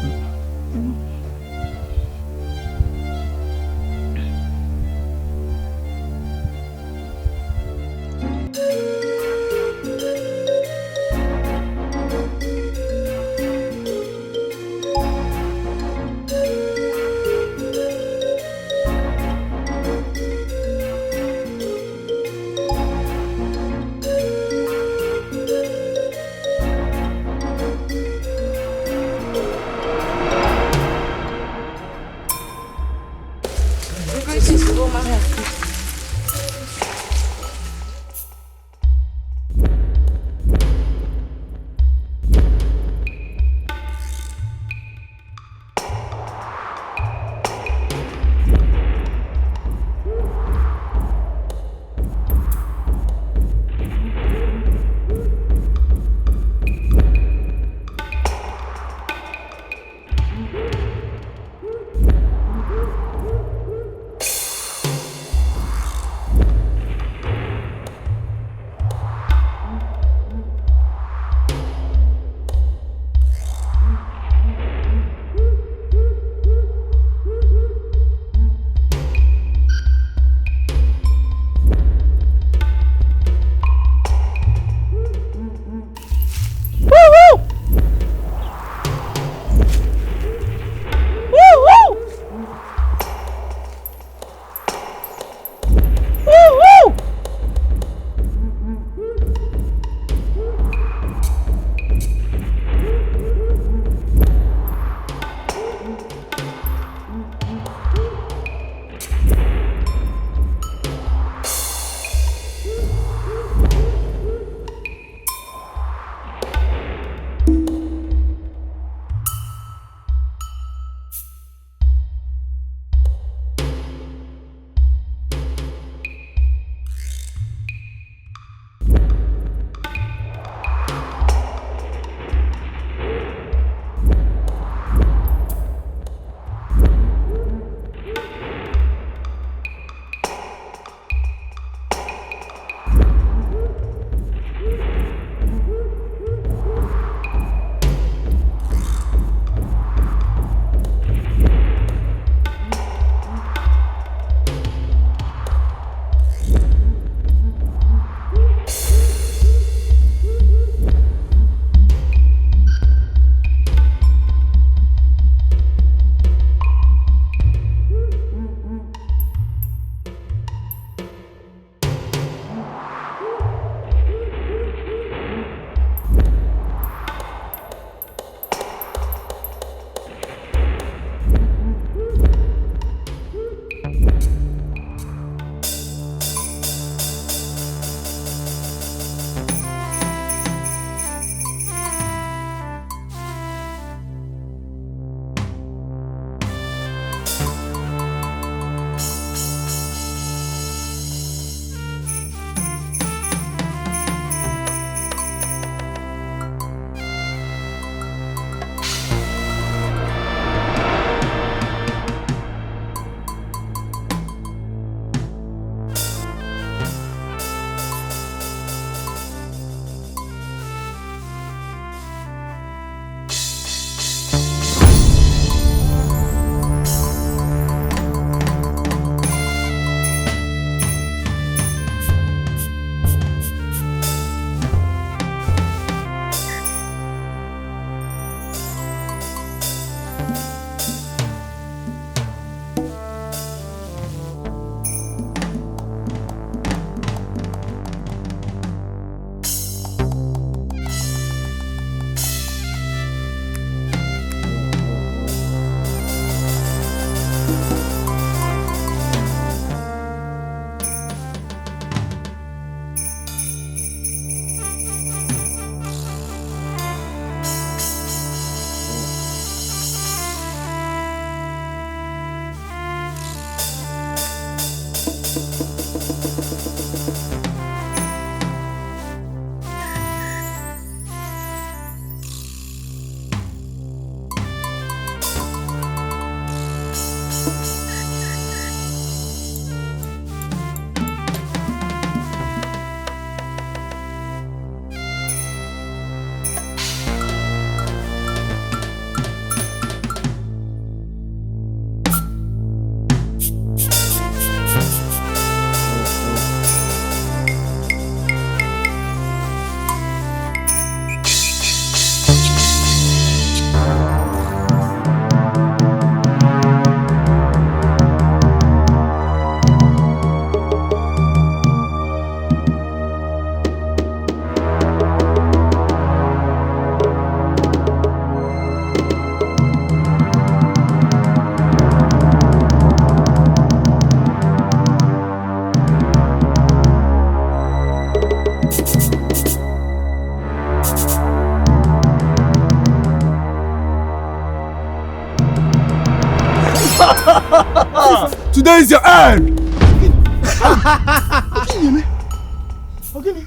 Today is your end!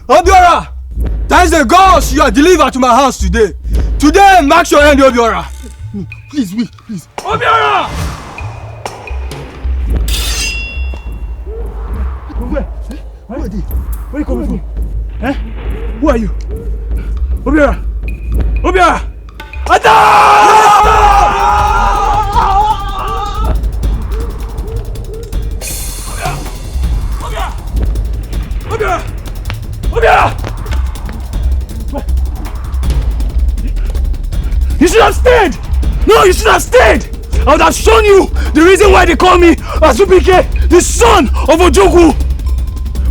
Obiora! Thanks the gods you are delivered to my house today. Today marks your end, Obiora. Please, wait, please. Obiora! Where are they? Where are you coming from? Eh? Who are you? Obiora! Obiora! Obiora! You should have stayed! No, you should have stayed! I would have shown you the reason why they call me Azubike, the son of Ojogu!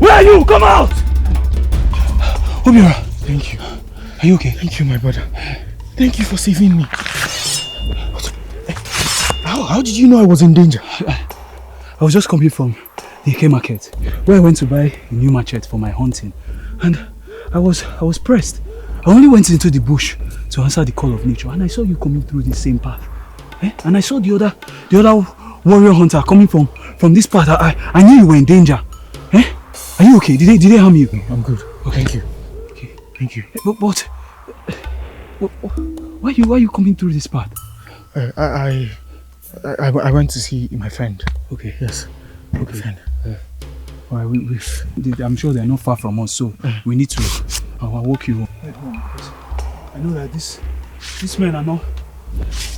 Where are you? Come out! Obiora, thank you. Are you okay? Thank you, my brother. Thank you for saving me. How did you know I was in danger? I was just coming from the Eke market, where I went to buy a new machete for my hunting. And I was pressed. I only went into the bush to answer the call of nature, and I saw you coming through the same path. And I saw the other warrior hunter coming from this path. I knew you were in danger. Are you okay? Did they harm you? No, I'm good. Okay. Thank you. Okay. Thank you. But why are you coming through this path? I went to see my friend. Okay. Yes. Okay. Friend. I'm sure they're not far from us, so we need to. I'll walk you home. I know that these men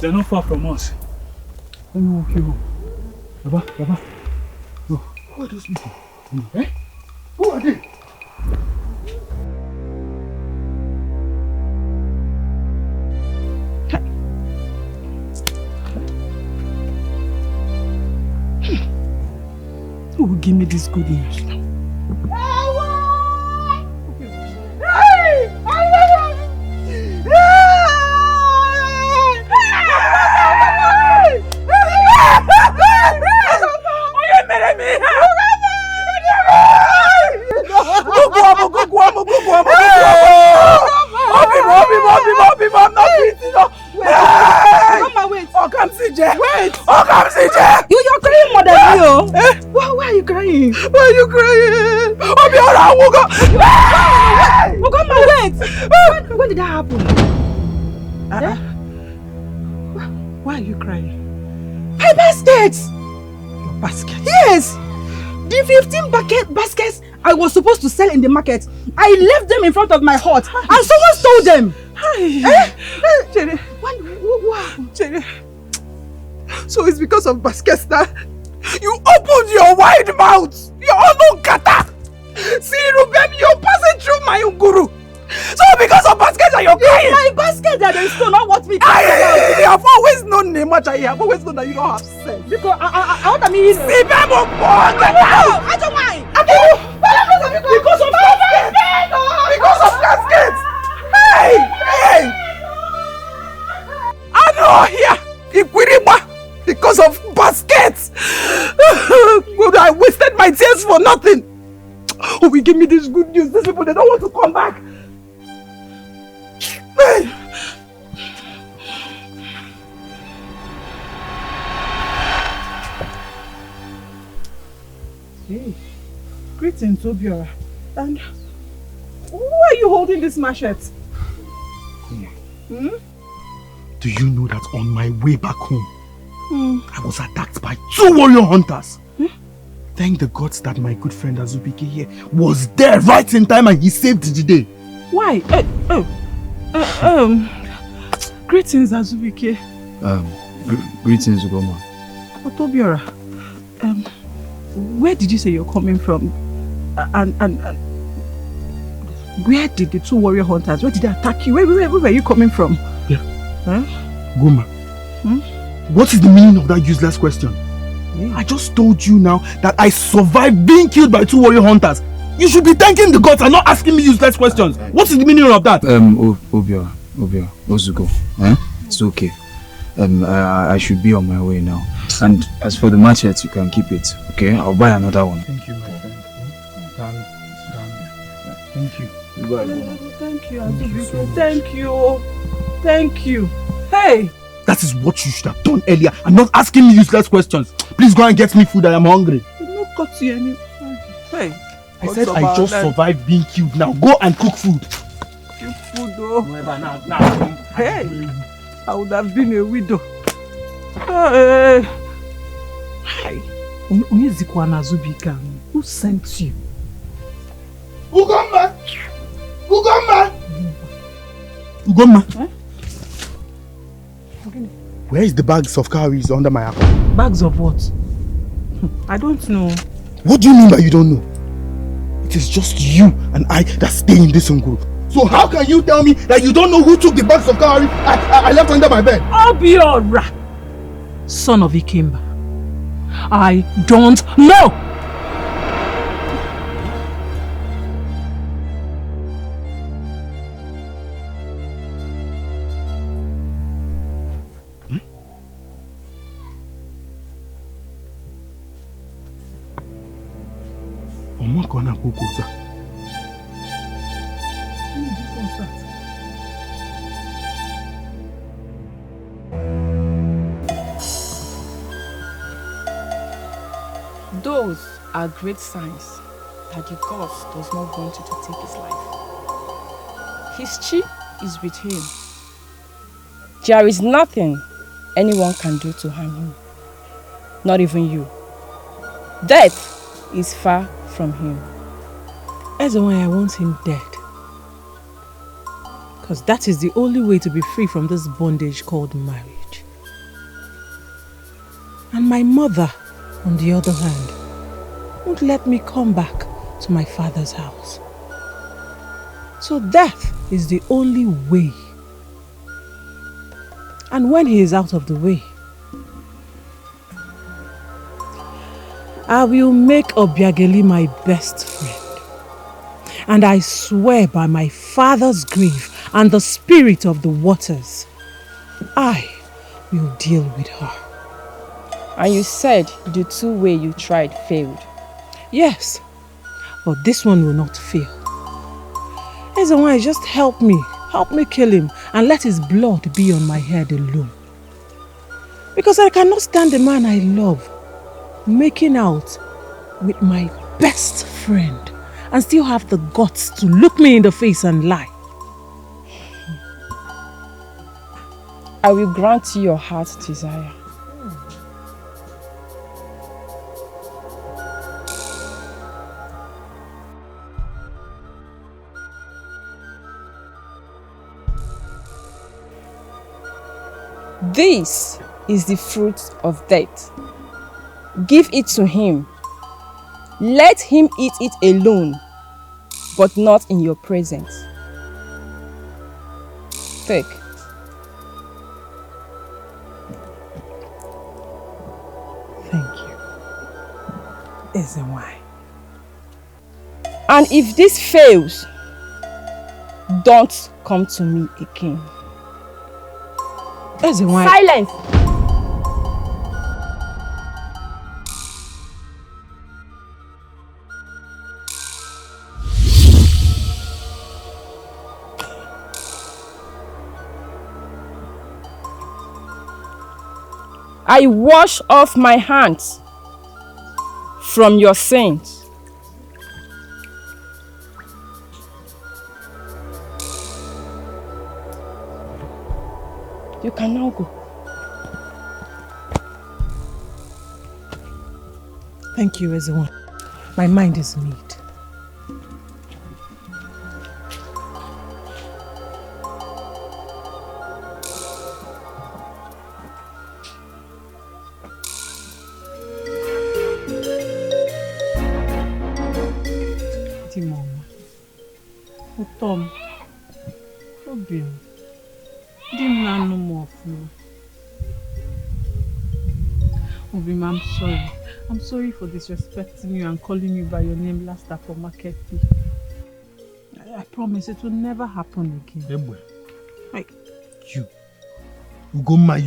they're not far from us. Let me walk you home. Baba. Who are those people? Eh? Who are they? Who will give me this good news now? You're crying more than me, oh. Why are you crying? Why are you crying? Obiora, wait! When did that happen? Why are you crying? My baskets! Your basket? Yes! The 15 baskets I was supposed to sell in the market, I left them in front of my hut and someone stole them! Chere, what happened? Chere, so it's because of baskets that you opened your wide mouth! Your own kata! See, Rubem, you're passing through my guru! So because of baskets are you crying? My basket that they stole, not what me talk about. I've always known Nemacha, I've always known that you don't have sense. Because I want to mean... See, Bemo, I don't mind! Because of baskets! Because of baskets! Hey! I know here! Ikwiriba! Because of baskets! I wasted my tears for nothing! Oh, we give me this good news. These people, they don't want to come back. Hey, greetings, Obiora. And why are you holding this machete? Do you know that on my way back home, I was attacked by 2 warrior hunters? Thank the gods that my good friend Azubike here was there right in time and he saved the day. Why? Greetings, Azubike. Greetings, Ugoma. Obiora, where did you say you're coming from? And where did the 2 warrior hunters, where did they attack you? Where were you coming from? Yeah. Huh? Goma, what is the meaning of that useless question? Yeah. I just told you now that I survived being killed by 2 warrior hunters. You should be thanking the gods and not asking me useless questions. What is the meaning of that? Obiora, Ozugo, it's okay. I should be on my way now. And as for the machete, you can keep it, okay? I'll buy another one. Thank you, my friend. Thank you. Thank you, Azubike. Thank you. Thank you. Hey! That is what you should have done earlier and not asking me useless questions. Please go and get me food. I am hungry. Did not cut you any. Hey. I said I just survived being killed. Now go and cook food. Cook food, oh. Hey, I would have been a widow. Hey. Who sent you? Ugomma! Ugomma! Ugomma! Huh? Where is the bags of cowries under my apple? Bags of what? I don't know. What do you mean by you don't know? It is just you and I that stay in this group. So how can you tell me that you don't know who took the bags of cowries I left under my bed? Obiora, son of Ikemba, I don't know. Those are great signs that the gods does not want you to take his life. His chi is with him. There is nothing anyone can do to harm him. Not even you. Death is far from him. That's why I want him dead. Because that is the only way to be free from this bondage called marriage. And my mother, on the other hand, won't let me come back to my father's house. So death is the only way. And when he is out of the way, I will make Obiageli my best friend. And I swear by my father's grave and the spirit of the waters, I will deal with her. And you said the two ways you tried failed. Yes, but this one will not fail. Ezewai, just help me kill him and let his blood be on my head alone. Because I cannot stand the man I love making out with my best friend and still have the guts to look me in the face and lie. I will grant you your heart's desire. This is the fruit of death. Give it to him. Let him eat it alone, but not in your presence. Take. Thank you. Ezewai. And if this fails, don't come to me again. Ezewai. Silence! I wash off my hands from your sins. You can now go. Thank you, Ezewai. My mind is made. Tom, Obi, I'm sorry. I'm sorry for disrespecting you and calling you by your name last after market day. I promise it will never happen again. Ebwe. You. Ugomma,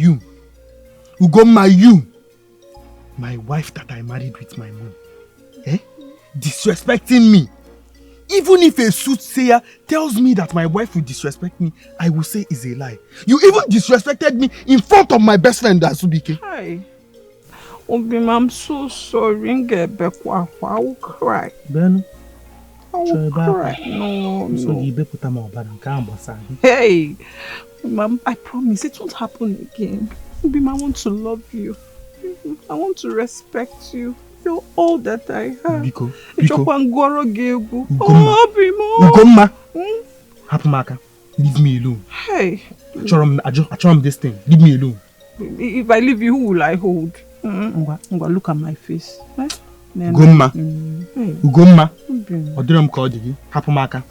you. My wife that I married with my mom. Disrespecting me. Even if a soothsayer tells me that my wife will disrespect me, I will say it's a lie. You even disrespected me in front of my best friend Azubike. Hi. Obim, I'm so sorry. I will cry. Ben, I will cry. No. Hey, Mom, I promise it won't happen again. Obim, I want to love you. I want to respect you. You're all that I have. Biko. Ugomma. Hapumaka, leave me alone. Hey. Achoram this thing. Leave me alone. If I leave you, who will I hold? Look at my face. Ugomma. Ugomma. Odiram called you. Hapumaka,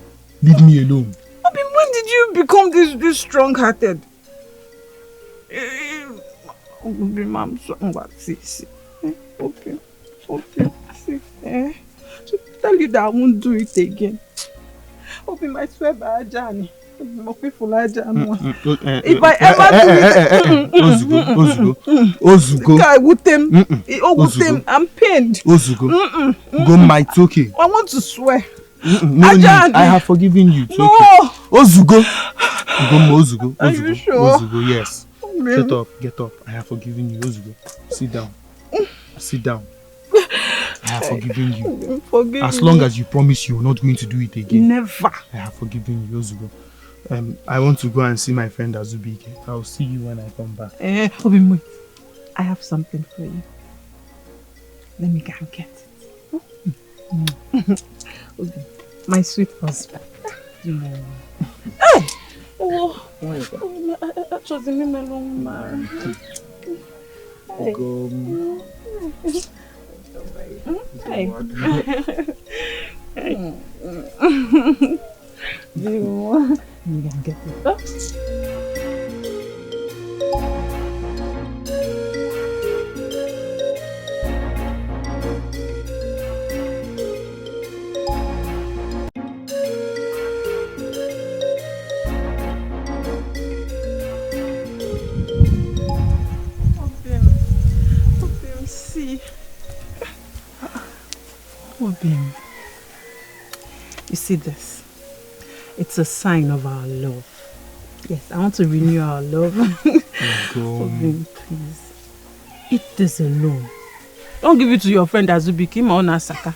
leave me alone. Obim, when did you become this strong-hearted? Obim, I'm so see. Okay. See. To tell you that I won't do it again. Obim, I swear by Ajani. If I ever do it, Ozugo. I'm pained. Ozugo. Ugomma, it's okay. I want to swear. No, I have forgiven you. It's okay. Ozugo. Ugomma, Ozugo. Are you sure? Ozugo, yes. Get up. I have forgiven you, Ozugo. Sit down. I have forgiven you. As long as you promise you're not going to do it again. Never. I have forgiven you, Ozugo. I want to go and see my friend Azubike. I'll see you when I come back. Obim, I have something for you. Let me go and get it. Obim, my sweet husband. Hey! Oh, just leave me alone, man. Hey. Do you want? Let me go and get it. Obim, see. Obim, you see this? It's a sign of our love. Yes, I want to renew our love. Obim, please. Eat this alone. Don't give it to your friend Azubike or Nasaka.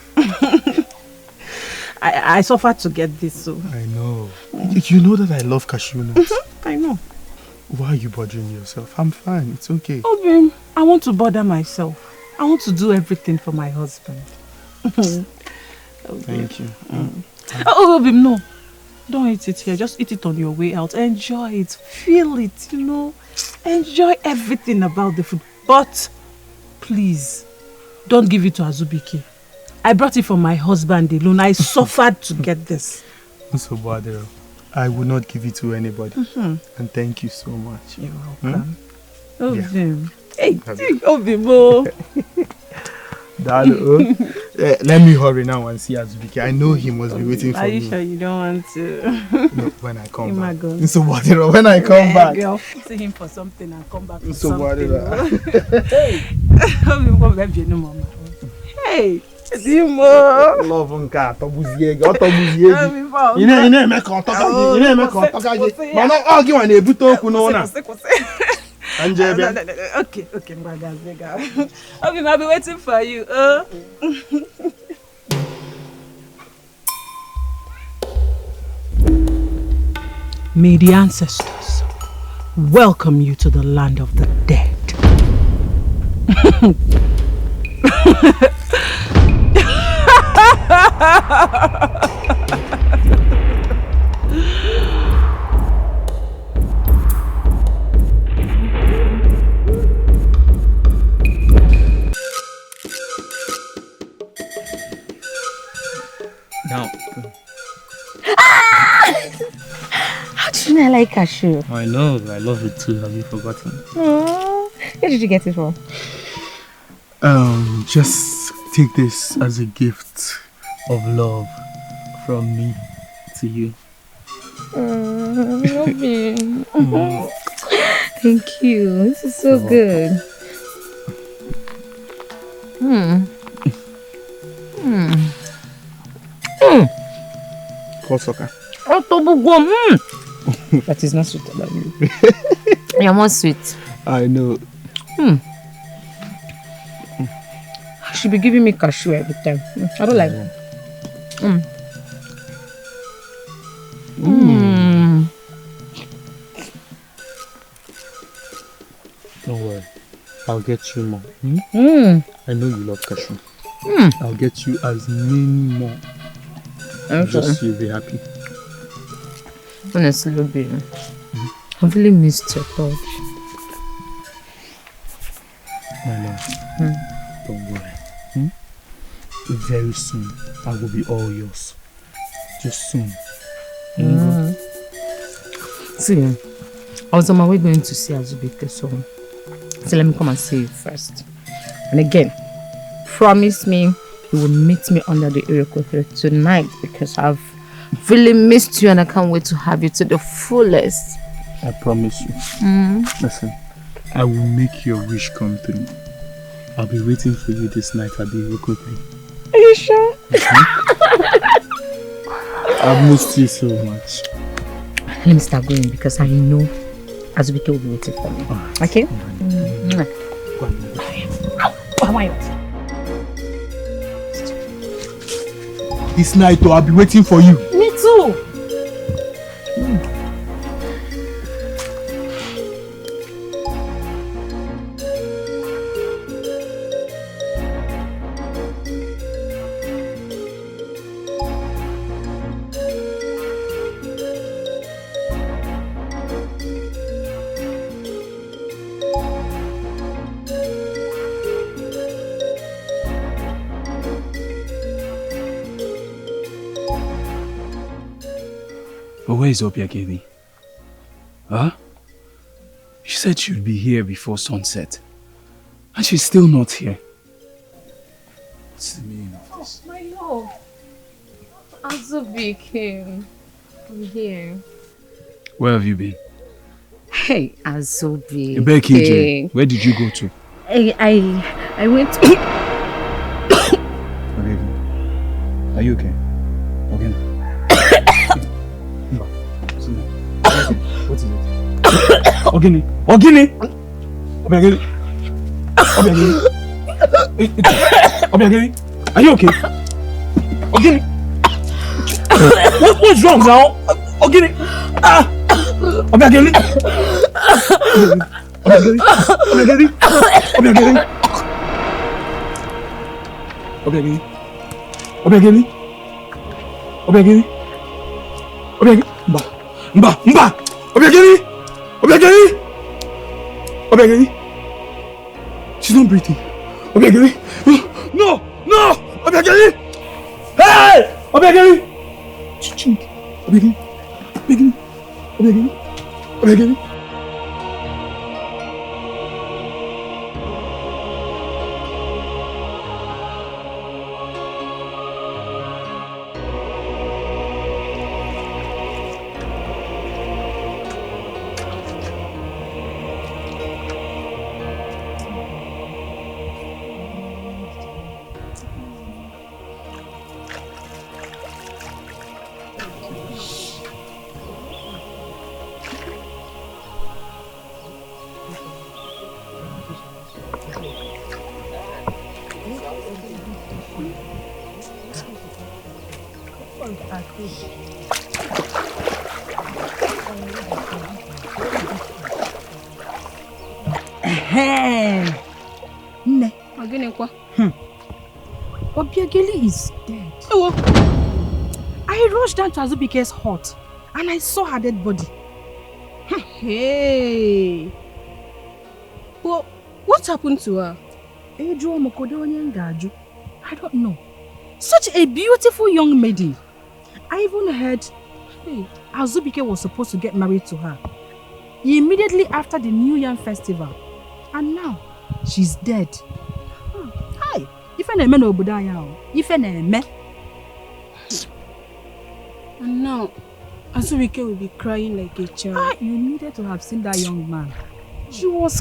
I suffered to get this, so. I know. You know that I love cashew nuts. I know. Why are you bothering yourself? I'm fine. It's okay. Obim, I want to bother myself. I want to do everything for my husband. Thank you. Obim, no. Don't eat it here. Just eat it on your way out. Enjoy it. Feel it, you know. Enjoy everything about the food. But, please, don't give it to Azubike. I brought it for my husband alone. I suffered to get this. I will not give it to anybody. And thank you so much. You're welcome. Obim. Yeah. Hey, Obim. Dad, let me hurry now and see Azubike. I know he must be waiting for me. Are you sure you don't want to? No, when I come back. So when I come back. Girl, see him for something and come back for so something. Hey! Hey! Dimo! Love unka tobuziege, otobuziege. Ine make otokaje, ine make otokaje. Mana ogi wan ebuto okwu no na. Anje bia. Okay, Mbagazega. I'll be waiting for you. May the ancestors welcome you to the land of the dead. Now, how do you know I like cashew? I know, I love it too. Have you forgotten? Where did you get it from? Just take this as a gift of love from me to you. Love you. Thank you. This is so good. call soccer. That is not sweet about you. You're more sweet. I know. She be giving me cashew every time. I don't like it. Don't worry. I'll get you more. I know you love cashew. I'll get you as many more. Just so you'll be happy. Honestly, baby, I've really missed your touch. My love, don't worry. Very soon, I will be all yours. Just soon. See, I was on my way going to see Azubike, so let me come and see you first. And again, promise me you will meet me under the Iroquois tonight because I've really missed you and I can't wait to have you to the fullest. I promise you. Listen, I will make your wish come through. I'll be waiting for you this night at the Iroquois. Are you sure? I've missed you so much. Let me start going because I know Azubike will be waiting for me. Okay? This night, I'll be waiting for you. Me too. But where is Obiageli? Huh? She said she'd be here before sunset. And she's still not here. What's the meaning of this? My love. Azubike. I'm here. Where have you been? Hey, Azubike. KJ, where did you go to? I went to... Are you okay? Okay. What is it? Ogini! Ogini! Obiageli! Obiageli! Obiageli! Are you okay? Ogini! What's wrong now? Ogini! Obiageli! Obiageli! Obiageli! Obiageli! Obiageli! Obiageli! Obiageli! Obiageli! Mba! Obiageli! Obiageli! Obiageli! She's not breathing. Obiageli! No! Obiageli! Hey! Obiageli! Obiageli! Obiageli! Nne. Obiageli is dead. Oh. I rushed down to Azubike's hut and I saw her dead body. Hey. Well, what happened to her? I don't know. Such a beautiful young maiden. I even heard Azubike was supposed to get married to her immediately after the New Yam festival. And now she's dead. Hi. And now, Azubike will be crying like a child. You needed to have seen that young man. He was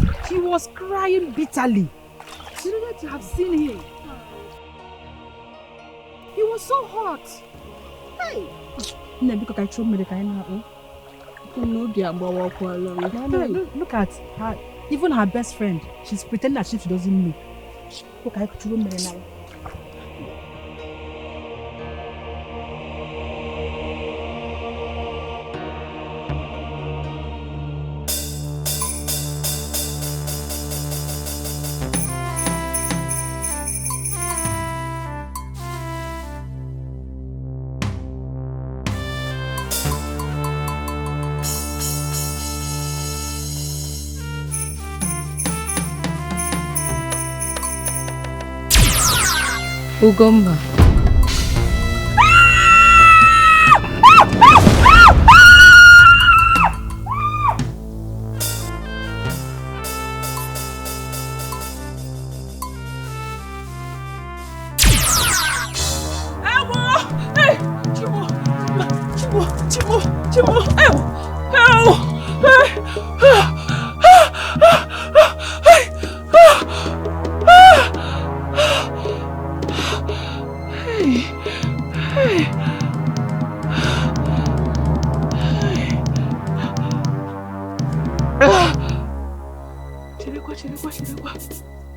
crying bitterly. You needed to have seen him. He was so hot. Hey! Look at her, even her best friend. She's pretending as if she doesn't know. Look at her now. Ugomba.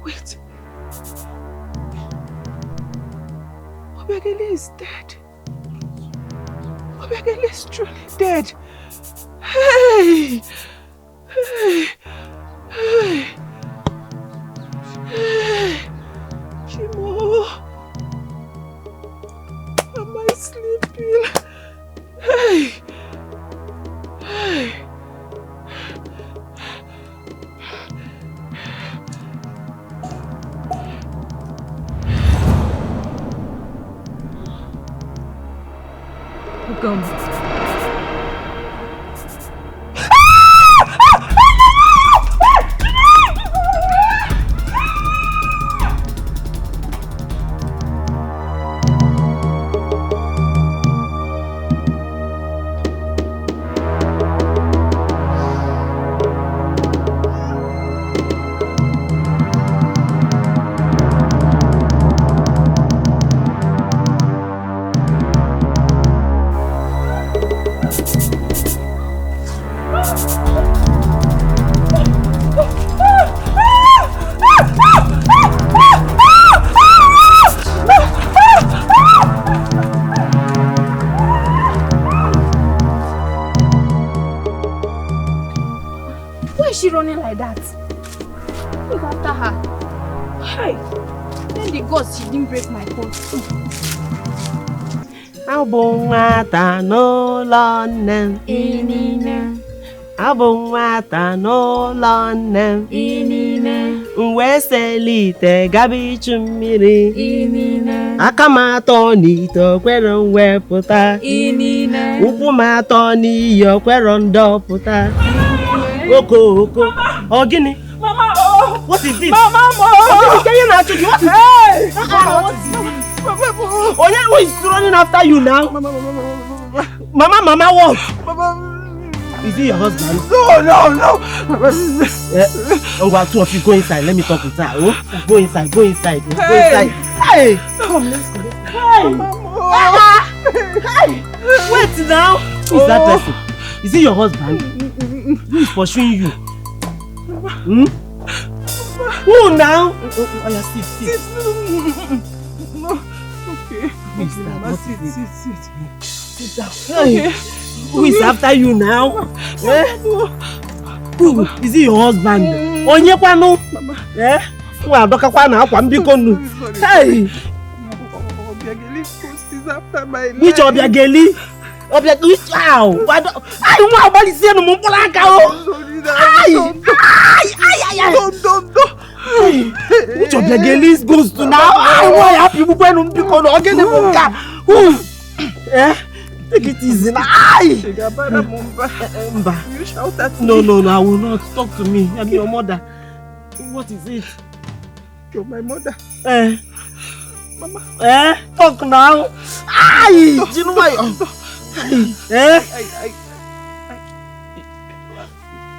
Wait. Obiageli is dead. Obiageli is truly dead. Hey! Hey! Hey! Hey! Chimo! Am I sleeping? Hey! Hey! Come. Why is she running like that? Look after her. Hey! Then the gods, she didn't break my cord. Abungata no lonem. Inine. Abungata no lonem. Inine. Weselite gabi chumiri. Inine. Akamato nito kwero weputa. Inine. Ukumato ni yo kwero ndoputa. Oko. Oh, Gini. Mama, oh! What is this? Mama, oh! Can you not do what? Hey! What is this? Oh, yeah, who is running after you now? Mama, what? Is he your husband? No. Oh, two of you go inside. Let me talk with her. Oh, go inside. Go inside. Hey! Come, let's go. Hey! Wait now. Who is that person? Is he your husband? Who is pursuing you? Hmm? Who now? Oh, yeah, sit. No. Okay. Who is that? What is it? Sit down. Hey. Who is after you now? Who? Is he your husband? Onye kwanu? Eh? Wa doka kwa na akwa mbiko nu. Hey! Obiageli Post is after my life. Which Obiageli? Obiageli how? I want body see no mpola aka o. Don't. Which Obiageli goes to now? I want happy people no mbiko no ogene monka. Who? Eh? Take it easy now. Mba. You shout at me. No, I will not. Talk to me. I'm your mother. What is it? You're my mother. Mama. Talk now. Aye! Do you know why?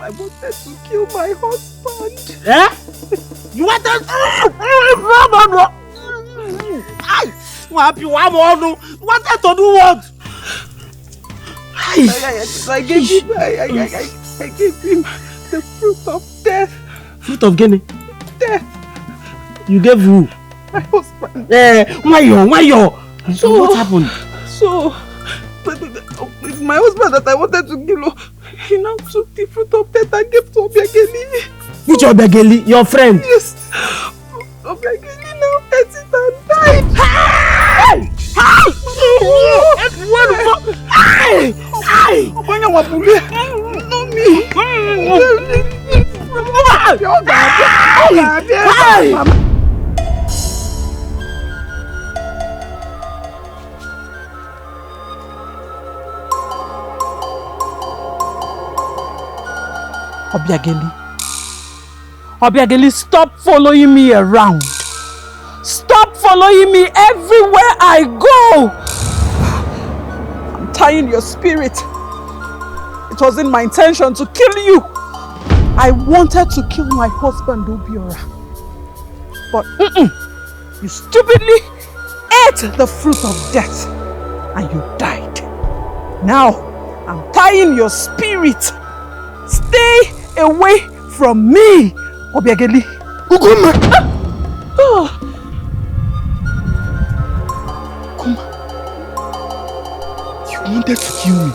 I wanted to kill my husband. You wanted to... Aye! What happened? Wanted to do what? I gave him the fruit of death. Fruit of Guinea? Death. You gave who? My husband. Why you? So what happened? So, my husband that I wanted to kill, he now took the fruit of death and gave to Obiageli. Which Obiageli? Your friend? Yes. Obiageli now ate it and died. Obiageli, stop following me around. Stop following me everywhere I go. I'm tying your spirit. It wasn't my intention to kill you. I wanted to kill my husband, Obiora. But you stupidly ate the fruit of death and you died. Now, I'm tying your spirit. Stay away from me, Obiageli. Ugoma! Ugoma, you wanted to kill me.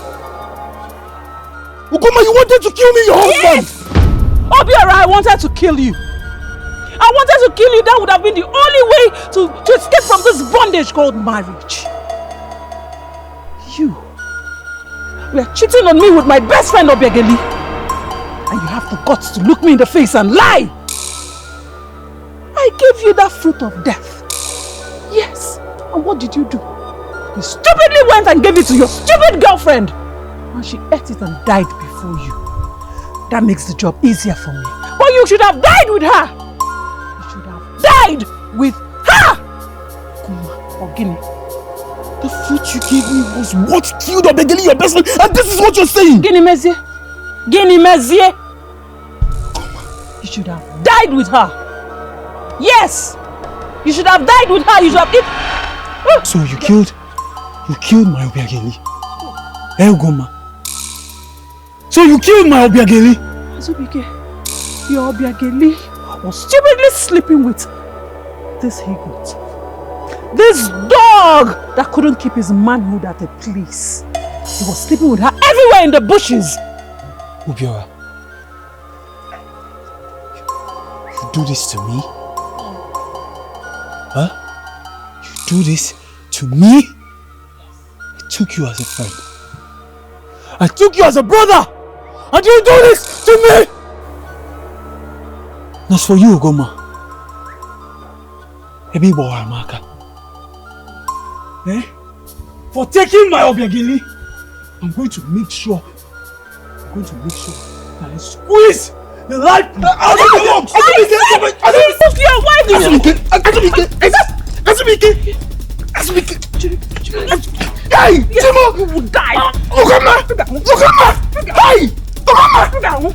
Ugoma, you wanted to kill me, your husband! Yes! Obiora, I wanted to kill you. I wanted to kill you. That would have been the only way to escape from this bondage called marriage. You were cheating on me with my best friend, Obiageli. And you have the guts to look me in the face and lie. I gave you that fruit of death. Yes. And what did you do? You stupidly went and gave it to your stupid girlfriend. And she ate it and died before you. That makes the job easier for me. But you should have died with her. You should have died with her. Kuma or Guinea. The fruit you gave me was what killed Obiageli, your best friend, and this is what you're saying! Guinea Mezie! Guinea Mezie! You should have died with her! Yes! You should have died with her! You should have So you killed my Obiageli? Ugoma. So you killed my Obiageli? Azubike, your Obiageli was stupidly sleeping with this he-goat. This dog that couldn't keep his manhood at a place. He was sleeping with her everywhere in the bushes. Obiora, you do this to me? Huh? You do this to me? I took you as a friend. I took you as a brother! And you do this to me! That's for you, Ugoma. Ebi Boharamaka. For taking my Obiageli, I'm going to make sure that I squeeze the life out of the lungs. Azubike! Hey! Timo! You will die! Ugoma! Hey! Ugoma!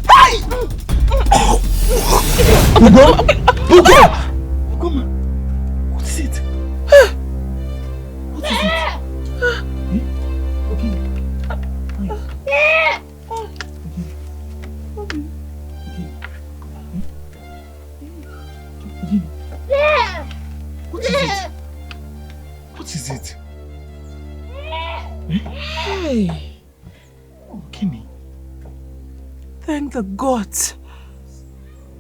Hey! Ugoma! What is it? What is it? What is it? Hey! Oh, Kenny. Thank the gods.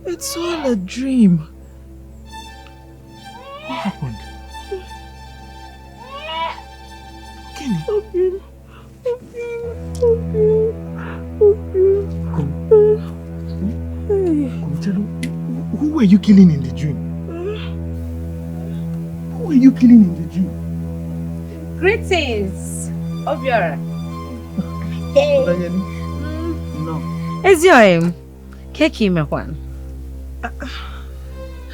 It's all a dream. What happened? Kenny. Who were you killing in the dream? Who were you killing in the dream? Greetings, Obiora. No. Is your Keki Mekwan?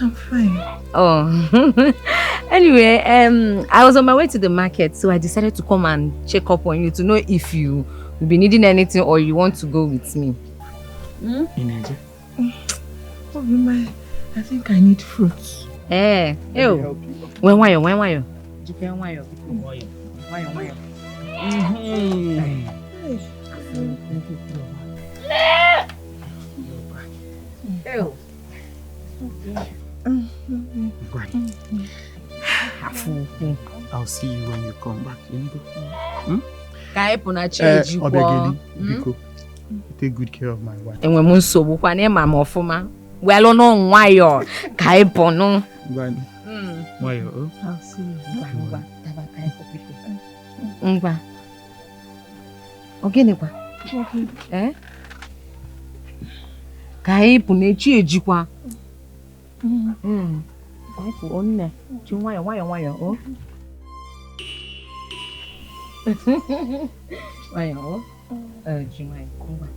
I'm fine. Oh, anyway, I was on my way to the market, so I decided to come and check up on you to know if you will be needing anything or you want to go with me. In Nigeria? I think I need fruits. When were you? I'll see you when you come back. Obegeli, Biko, take good care of my wife. And when so when I'm ofuma. Well no nwayọ ka ipo no. Nwayọ. I'll see you. Ngwa. Ogene kwa? Ka ipo na-echi ejikwa. Ipo onne. Ji nwayọ o. Nwayọ o. Ji nwayọ. Ngwa.